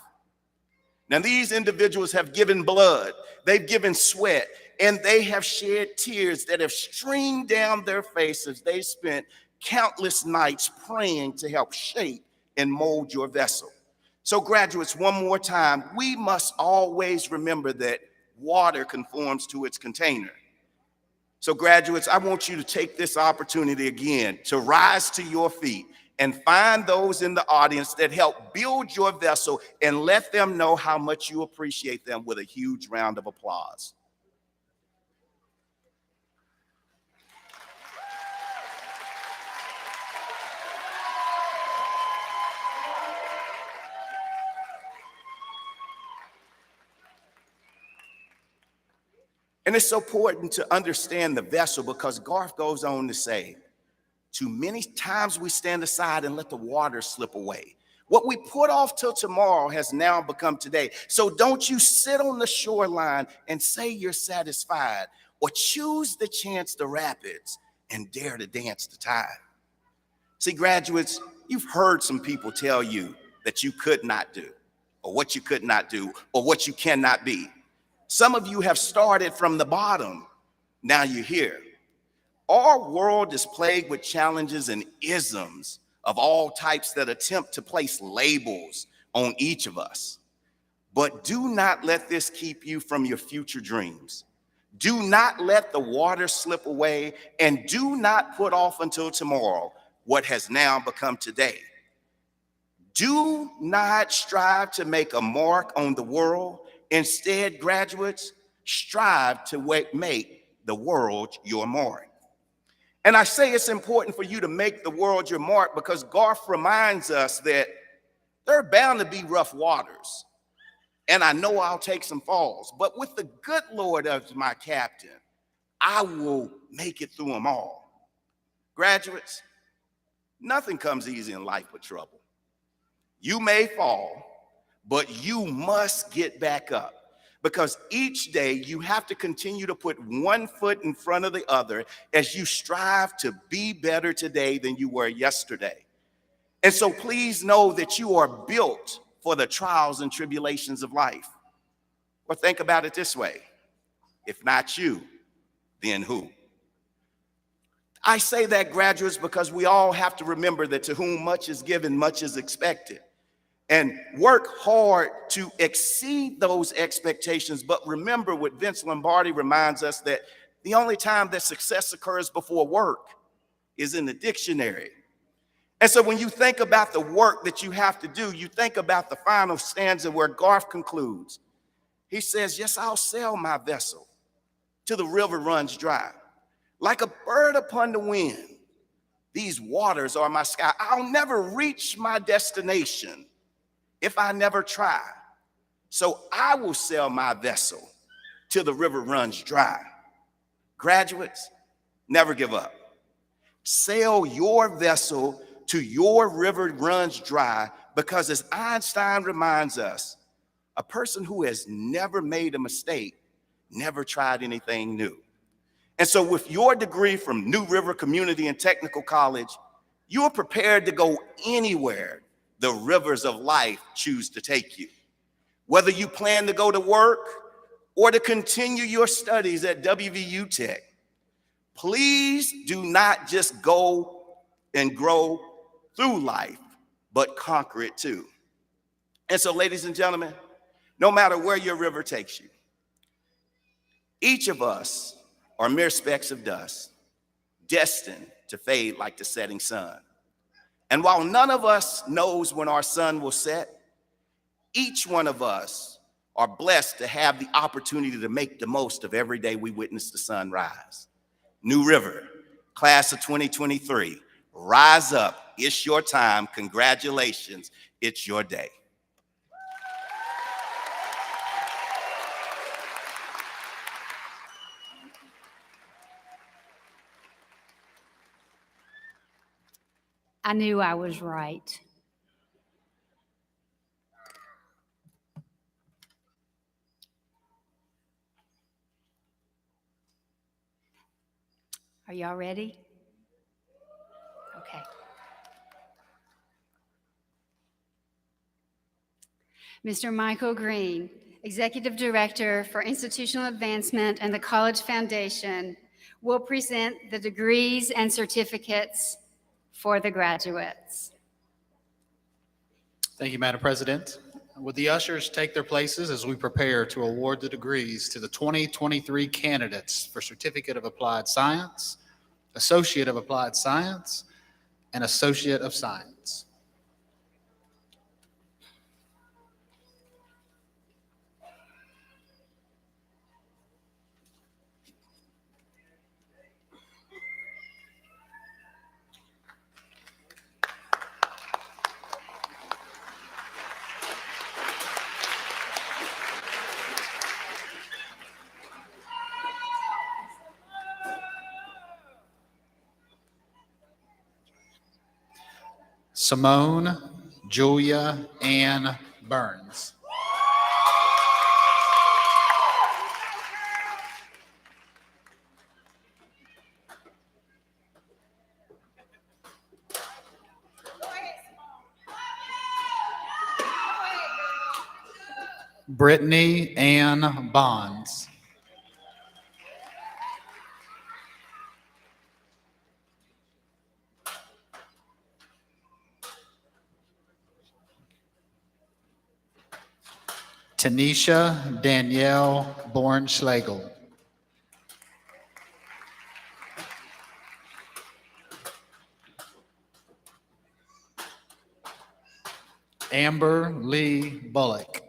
Now, these individuals have given blood, they've given sweat, and they have shed tears that have streamed down their faces. They spent countless nights praying to help shape and mold your vessel. So graduates, one more time, we must always remember that water conforms to its container. So graduates, I want you to take this opportunity again to rise to your feet and find those in the audience that help build your vessel and let them know how much you appreciate them with a huge round of applause. And it's so important to understand the vessel, because Garth goes on to say, too many times we stand aside and let the water slip away. What we put off till tomorrow has now become today. So don't you sit on the shoreline and say you're satisfied, or choose the chance the rapids and dare to dance the tide. See, graduates, you've heard some people tell you that you could not do, or what you could not do, or what you cannot be. Some of you have started from the bottom. Now you're here. Our world is plagued with challenges and isms of all types that attempt to place labels on each of us. But do not let this keep you from your future dreams. Do not let the water slip away, and do not put off until tomorrow what has now become today. Do not strive to make a mark on the world. Instead, graduates, strive to make the world your mark. And I say it's important for you to make the world your mark because Garth reminds us that there are bound to be rough waters. And I know I'll take some falls, but with the good Lord as my captain, I will make it through them all. Graduates, nothing comes easy in life but trouble. You may fall, but you must get back up, because each day you have to continue to put one foot in front of the other as you strive to be better today than you were yesterday. And so please know that you are built for the trials and tribulations of life. Or think about it this way: if not you, then who? I say that, graduates, because we all have to remember that to whom much is given, much is expected. And work hard to exceed those expectations. But remember what Vince Lombardi reminds us, that the only time that success occurs before work is in the dictionary. And so when you think about the work that you have to do, you think about the final stanza where Garth concludes. He says, yes, I'll sail my vessel till the river runs dry. Like a bird upon the wind, these waters are my sky. I'll never reach my destination if I never try. So I will sail my vessel till the river runs dry. Graduates, never give up. Sail your vessel till your river runs dry, because as Einstein reminds us, a person who has never made a mistake never tried anything new. And so with your degree from New River Community and Technical College, you are prepared to go anywhere the rivers of life choose to take you. Whether you plan to go to work or to continue your studies at WVU Tech, please do not just go and grow through life, but conquer it too. And so, ladies and gentlemen, no matter where your river takes you, each of us are mere specks of dust, destined to fade like the setting sun. And while none of us knows when our sun will set, each one of us are blessed to have the opportunity to make the most of every day we witness the sun rise. New River, class of 2023, rise up. It's your time. Congratulations. It's your day. I knew I was right. Are y'all ready? Okay. Mr. Michael Green, Executive Director for Institutional Advancement and the College Foundation, will present the degrees and certificates for the graduates. Thank you, Madam President. Would the ushers take their places as we prepare to award the degrees to the 2023 candidates for Certificate of Applied Science, Associate of Applied Science, and Associate of Science. Simone Julia Ann Burns. Brittany Ann Bonds. Tanisha Danielle Born-Schlegel. Amber Lee Bullock.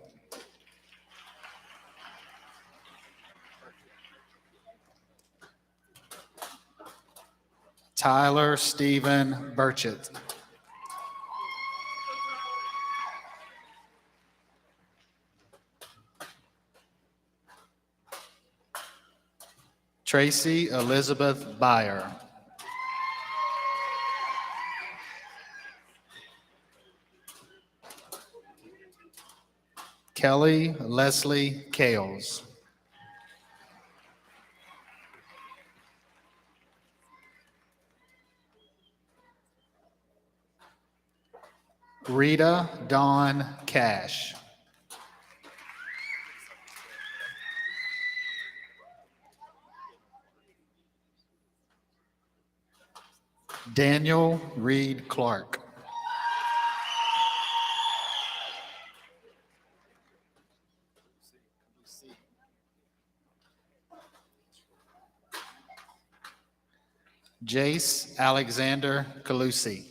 Tyler Stephen Burchett. Tracy Elizabeth Byer. Kelly Leslie Kales. Rita Dawn Cash. Daniel Reed Clark. Jace Alexander Calusi.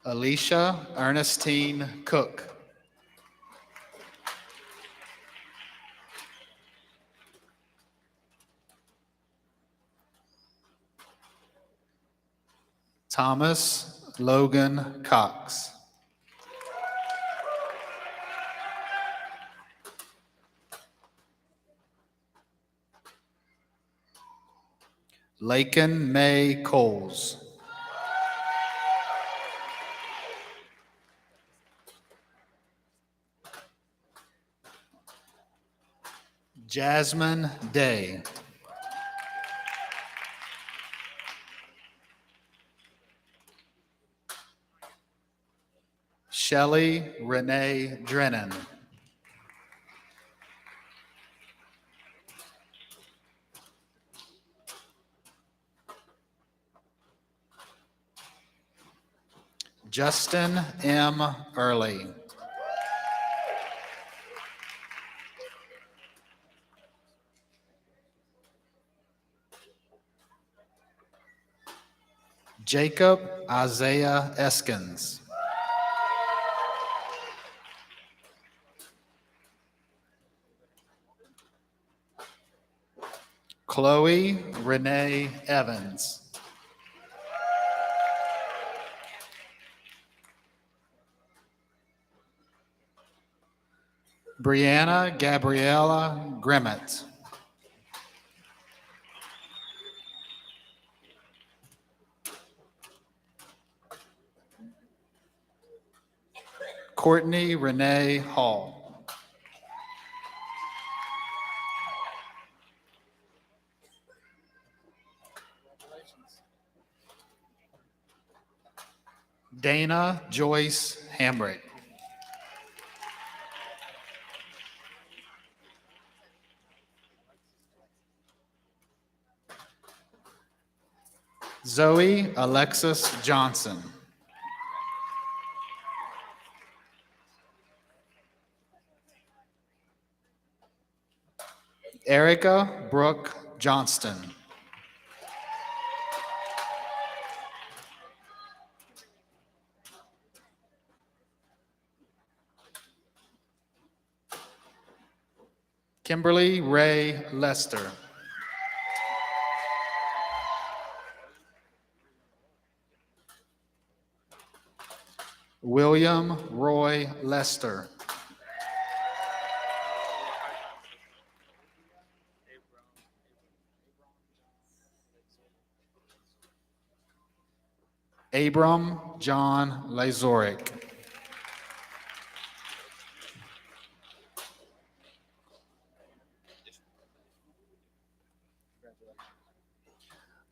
Alicia Ernestine Cook. Thomas Logan Cox. Laken May Coles. Jasmine Day. Shelley Renee Drennan. Justin M. Early. Jacob Isaiah Eskins. Chloe Renee Evans. Brianna Gabriella Grimmett. Courtney Renee Hall. Dana Joyce Hambrick. Zoe Alexis Johnson. Erica Brooke Johnston. Kimberly Ray Lester. William Roy Lester. Abram John Lazoric.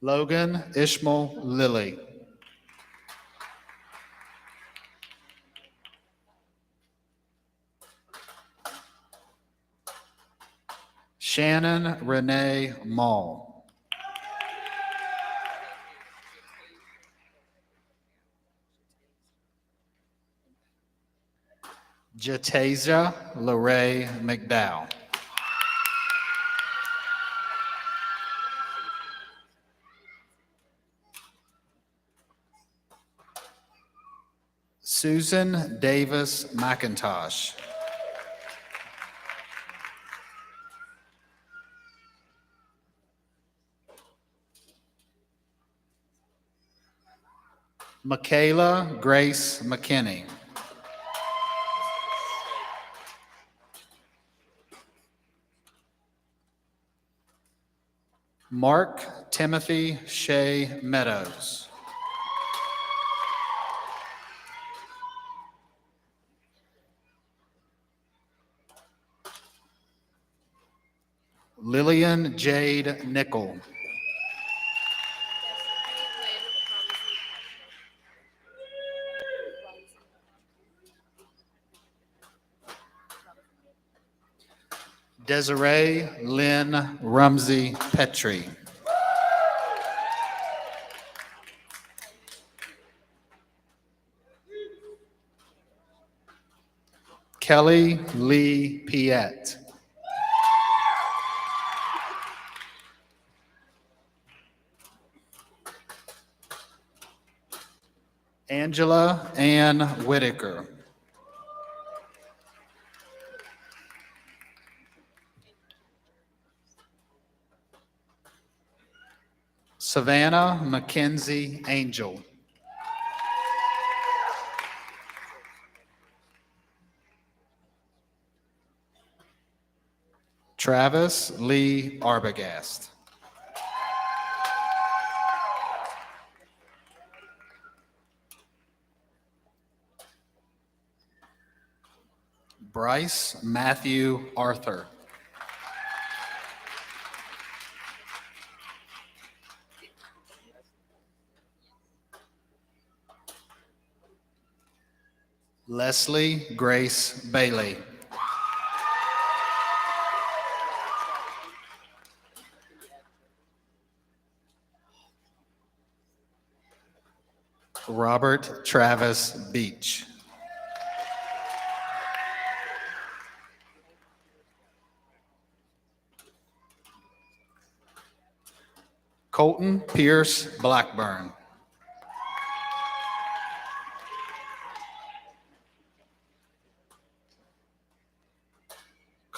Logan Ishmael Lilly. Shannon Renee Mall. Jatasia Larae McDowell. Susan Davis McIntosh. Michaela Grace McKinney. Mark Timothy Shea Meadows. Lillian Jade Nickel. Desiree Lynn Rumsey Petrie. Kelly Lee Piette. Angela Ann Whitaker. Savannah Mackenzie Angel. Travis Lee Arbogast. Bryce Matthew Arthur. Leslie Grace Bailey. Robert Travis Beach. Colton Pierce Blackburn.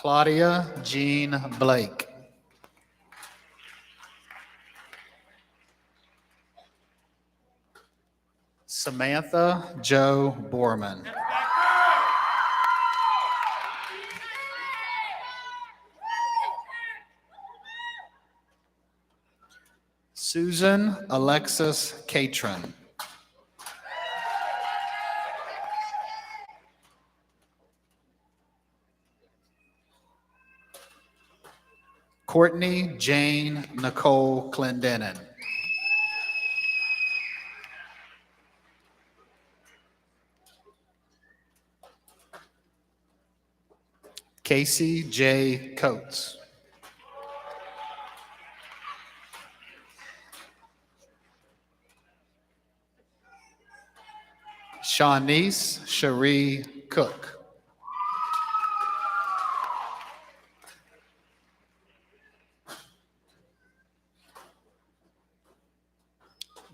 Claudia Jean Blake. Samantha Jo Borman. Susan Alexis Catron. Courtney Jane Nicole Clendenin. Casey J. Coates. Shawnice Cherie Cook.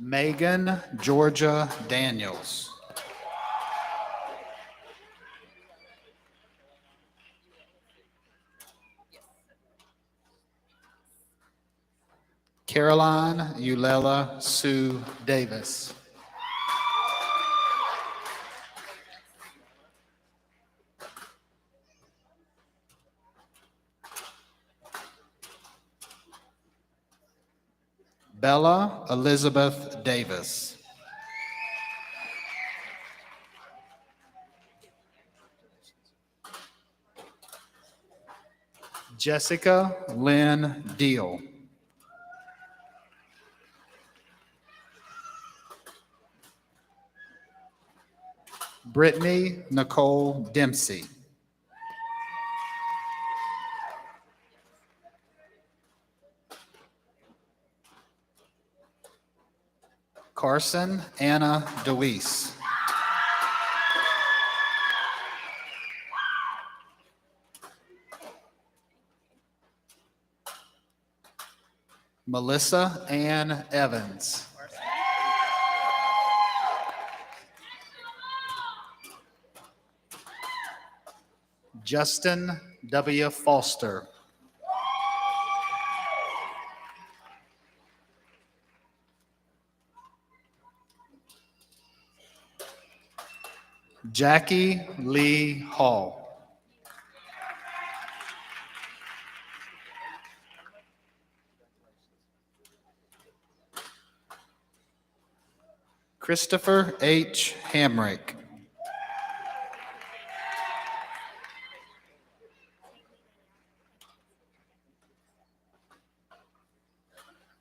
Megan Georgia Daniels. Caroline Eulela Sue Davis. Bella Elizabeth Davis. Jessica Lynn Deal. Brittany Nicole Dempsey. Carson Anna DeWeese. Melissa Ann Evans. Justin W. Foster. Jackie Lee Hall. Christopher H. Hamrick.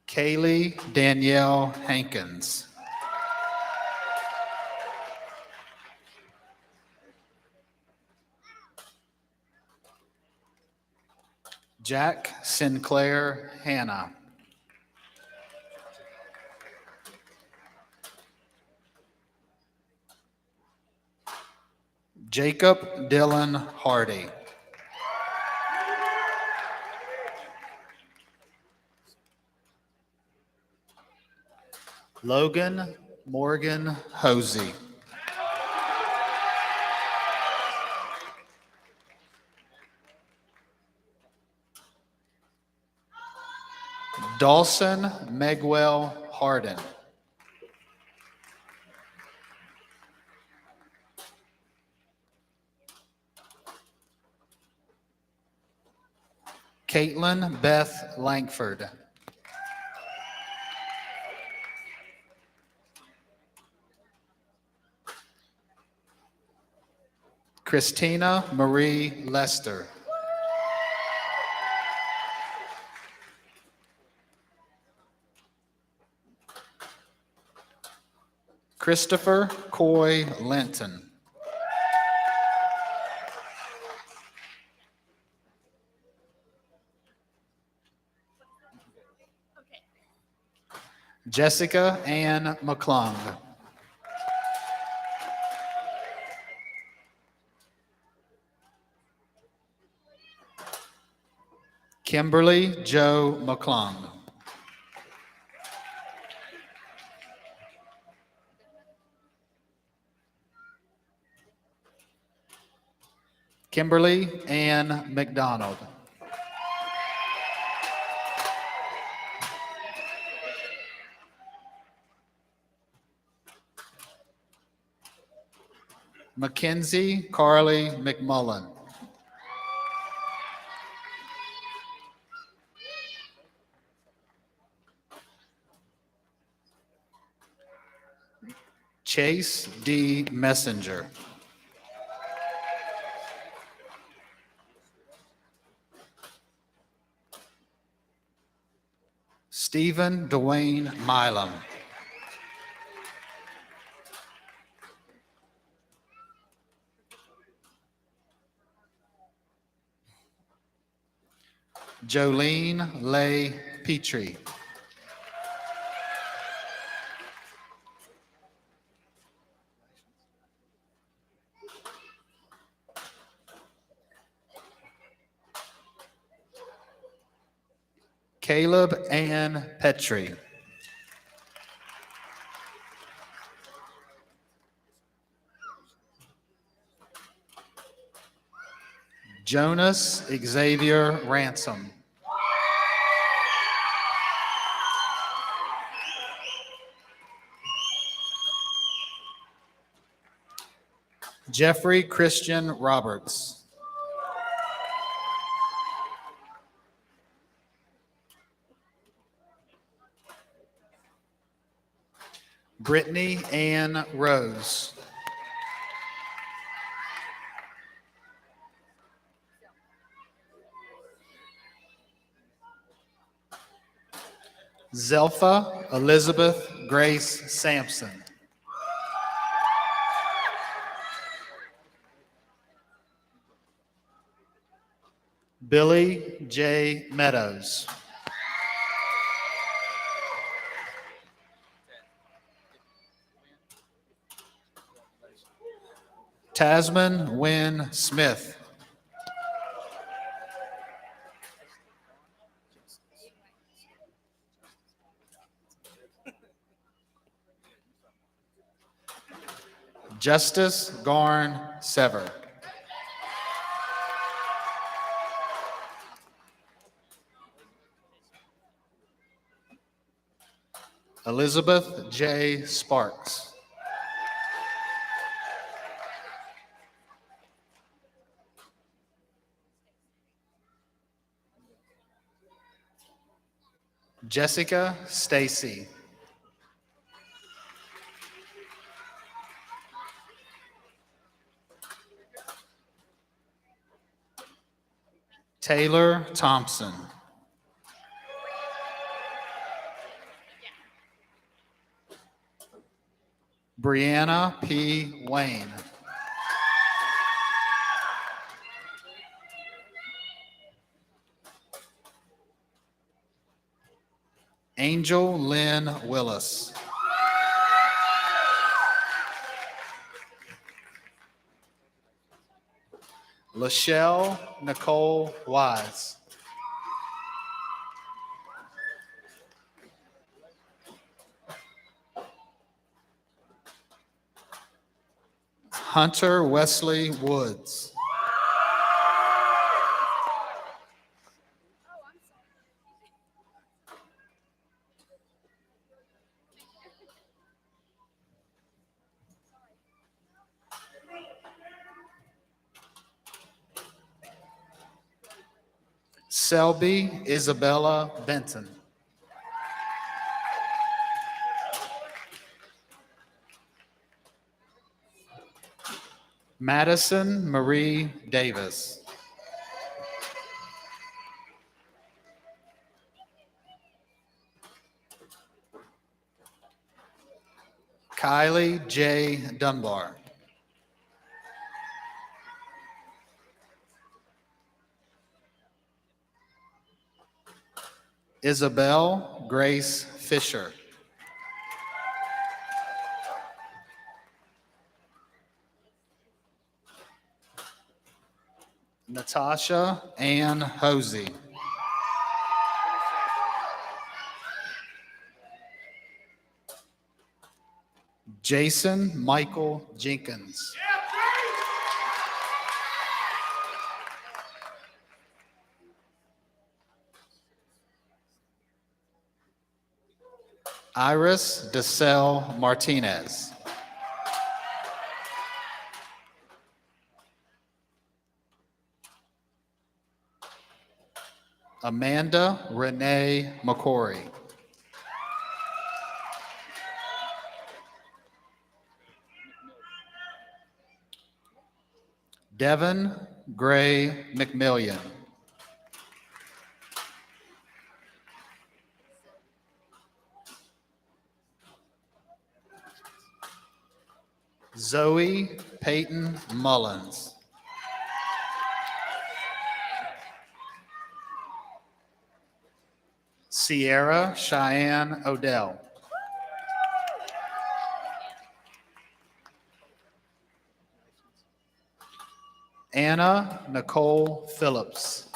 Kaylee Danielle Hankins. Jack Sinclair Hannah. Jacob Dylan Hardy. Logan Morgan Hosey. Dawson Megwell Harden. Caitlin Beth Langford. Christina Marie Lester. Christopher Coy Linton. Jessica Ann McClung. Kimberly Jo McClung. Kimberly Ann McDonald. Mackenzie Carly McMullen. Chase D. Messenger. Stephen Dwayne Milam. Jolene Lay Petrie. Caleb Ann Petrie. Jonas Xavier Ransom. Jeffrey Christian Roberts. Brittany Ann Rose. Zelpha Elizabeth Grace Sampson. Billy J. Meadows. Tasman Wynn Smith. Justice Garn Sever. Elizabeth J. Sparks. Jessica Stacy. Taylor Thompson. Brianna P. Wayne. Angel Lynn Willis. Lachelle Nicole Wise. Hunter Wesley Woods. Selby Isabella Benton. Madison Marie Davis. Kylie J. Dunbar. Isabel Grace Fisher. Natasha Ann Hosey. Jason Michael Jenkins. Iris DeSel Martinez. Amanda Renee McCory. Devin Gray McMillian. Zoe Peyton Mullins. Sierra Cheyenne Odell. Anna Nicole Phillips.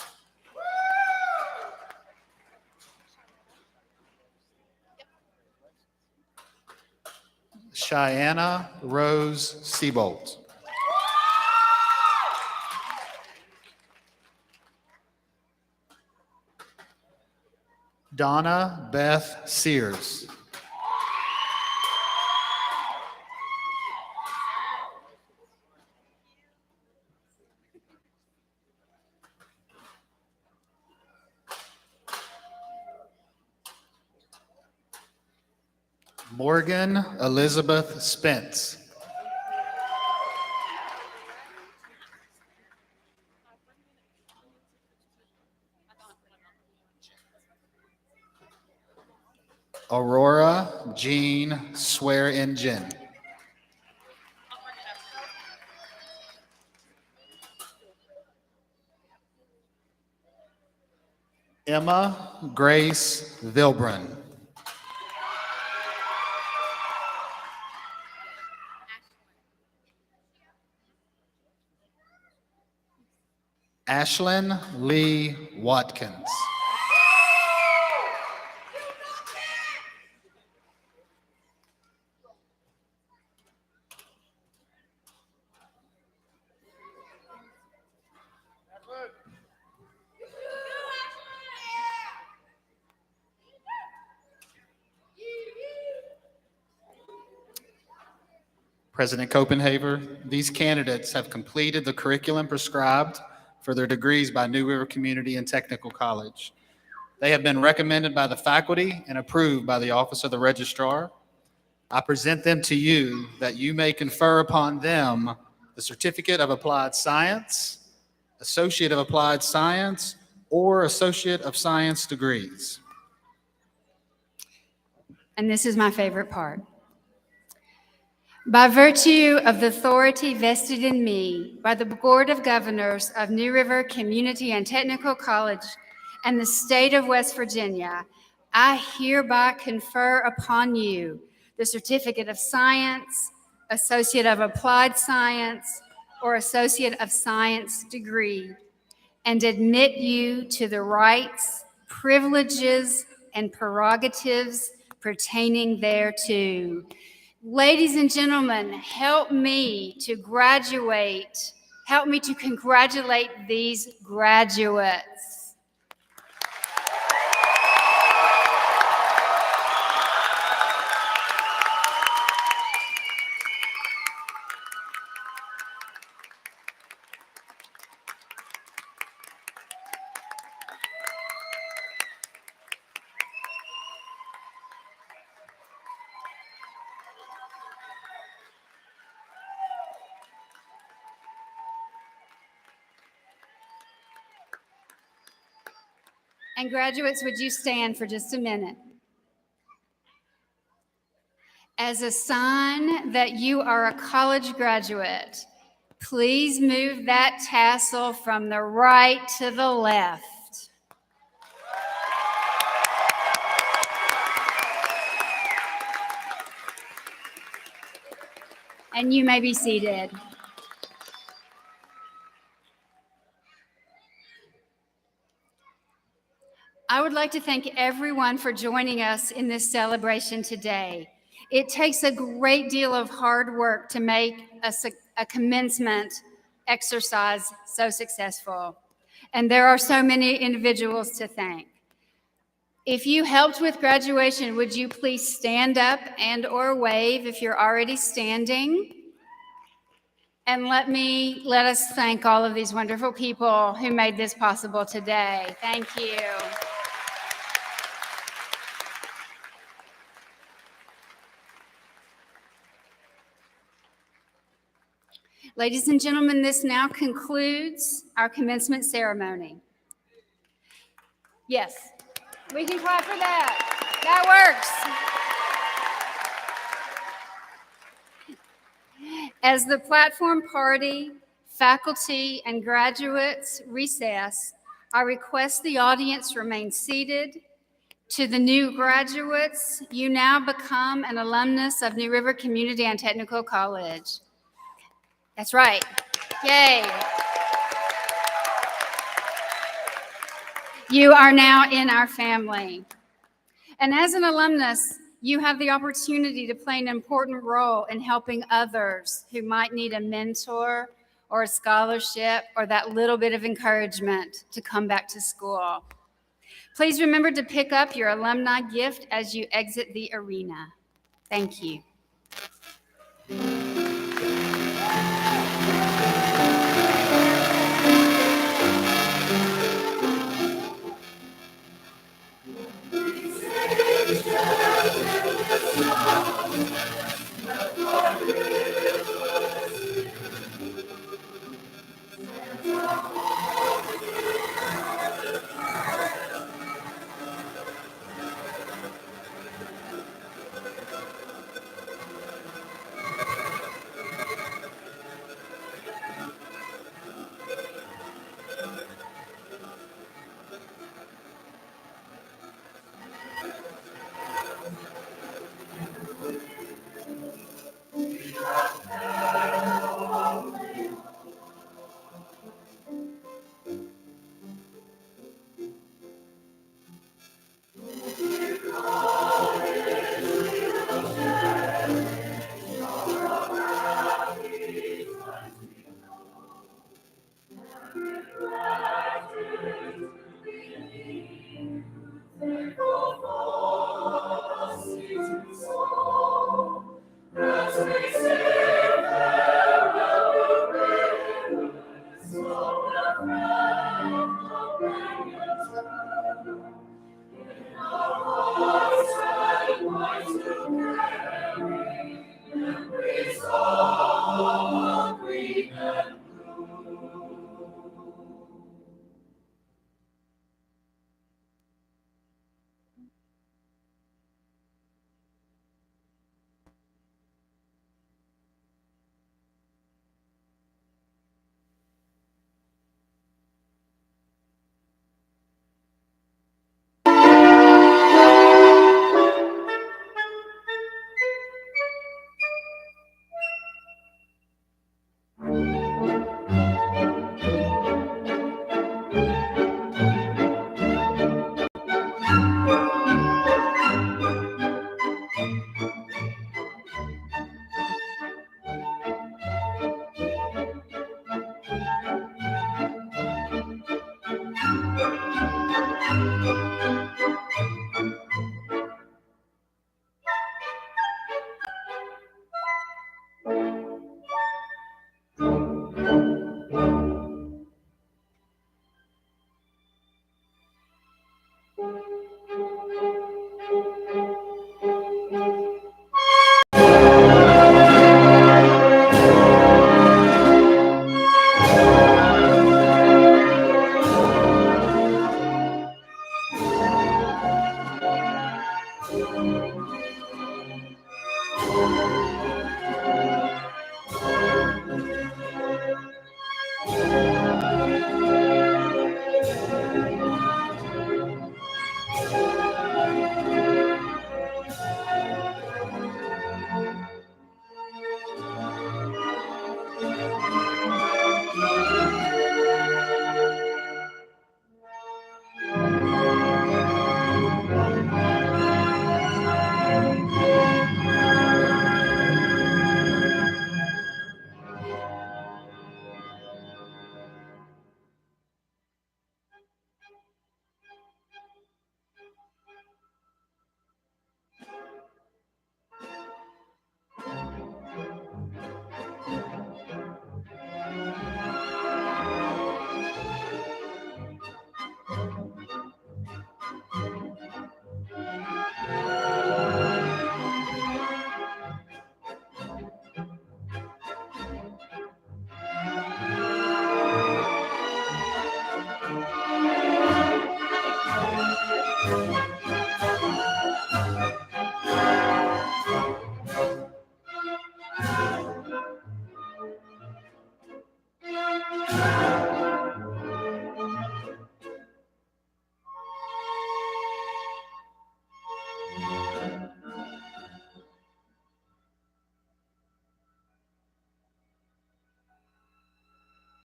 Cheyenne Rose Seabolt. Donna Beth Sears. Morgan Elizabeth Spence. Aurora Jean Swear-Engine. Emma Grace Vilbrin. Ashlyn Lee Watkins. President Copenhaver, these candidates have completed the curriculum prescribed for their degrees by New River Community and Technical College. They have been recommended by the faculty and approved by the Office of the Registrar. I present them to you that you may confer upon them the Certificate of Applied Science, Associate of Applied Science, or Associate of Science degrees. And this is my favorite part. By virtue of the authority vested in me by the Board of Governors of New River Community and Technical College and the state of West Virginia, I hereby confer upon you the Certificate of Science, Associate of Applied Science, or Associate of Science degree, and admit you to the rights, privileges, and prerogatives pertaining thereto. Ladies and gentlemen, help me to congratulate these graduates. And graduates, would you stand for just a minute? As a sign that you are a college graduate, please move that tassel from the right to the left. And you may be seated. I would like to thank everyone for joining us in this celebration today. It takes a great deal of hard work to make a commencement exercise so successful, and there are so many individuals to thank. If you helped with graduation, would you please stand up and/or wave if you're already standing? And let us thank all of these wonderful people who made this possible today. Thank you. Ladies and gentlemen, this now concludes our commencement ceremony. Yes, we can clap for that. That works. As the platform party, faculty, and graduates recess, I request the audience remain seated. To the new graduates, you now become an alumnus of New River Community and Technical College. That's right. Yay. You are now in our family. And as an alumnus, you have the opportunity to play an important role in helping others who might need a mentor or a scholarship or that little bit of encouragement to come back to school. Please remember to pick up your alumni gift as you exit the arena. Thank you.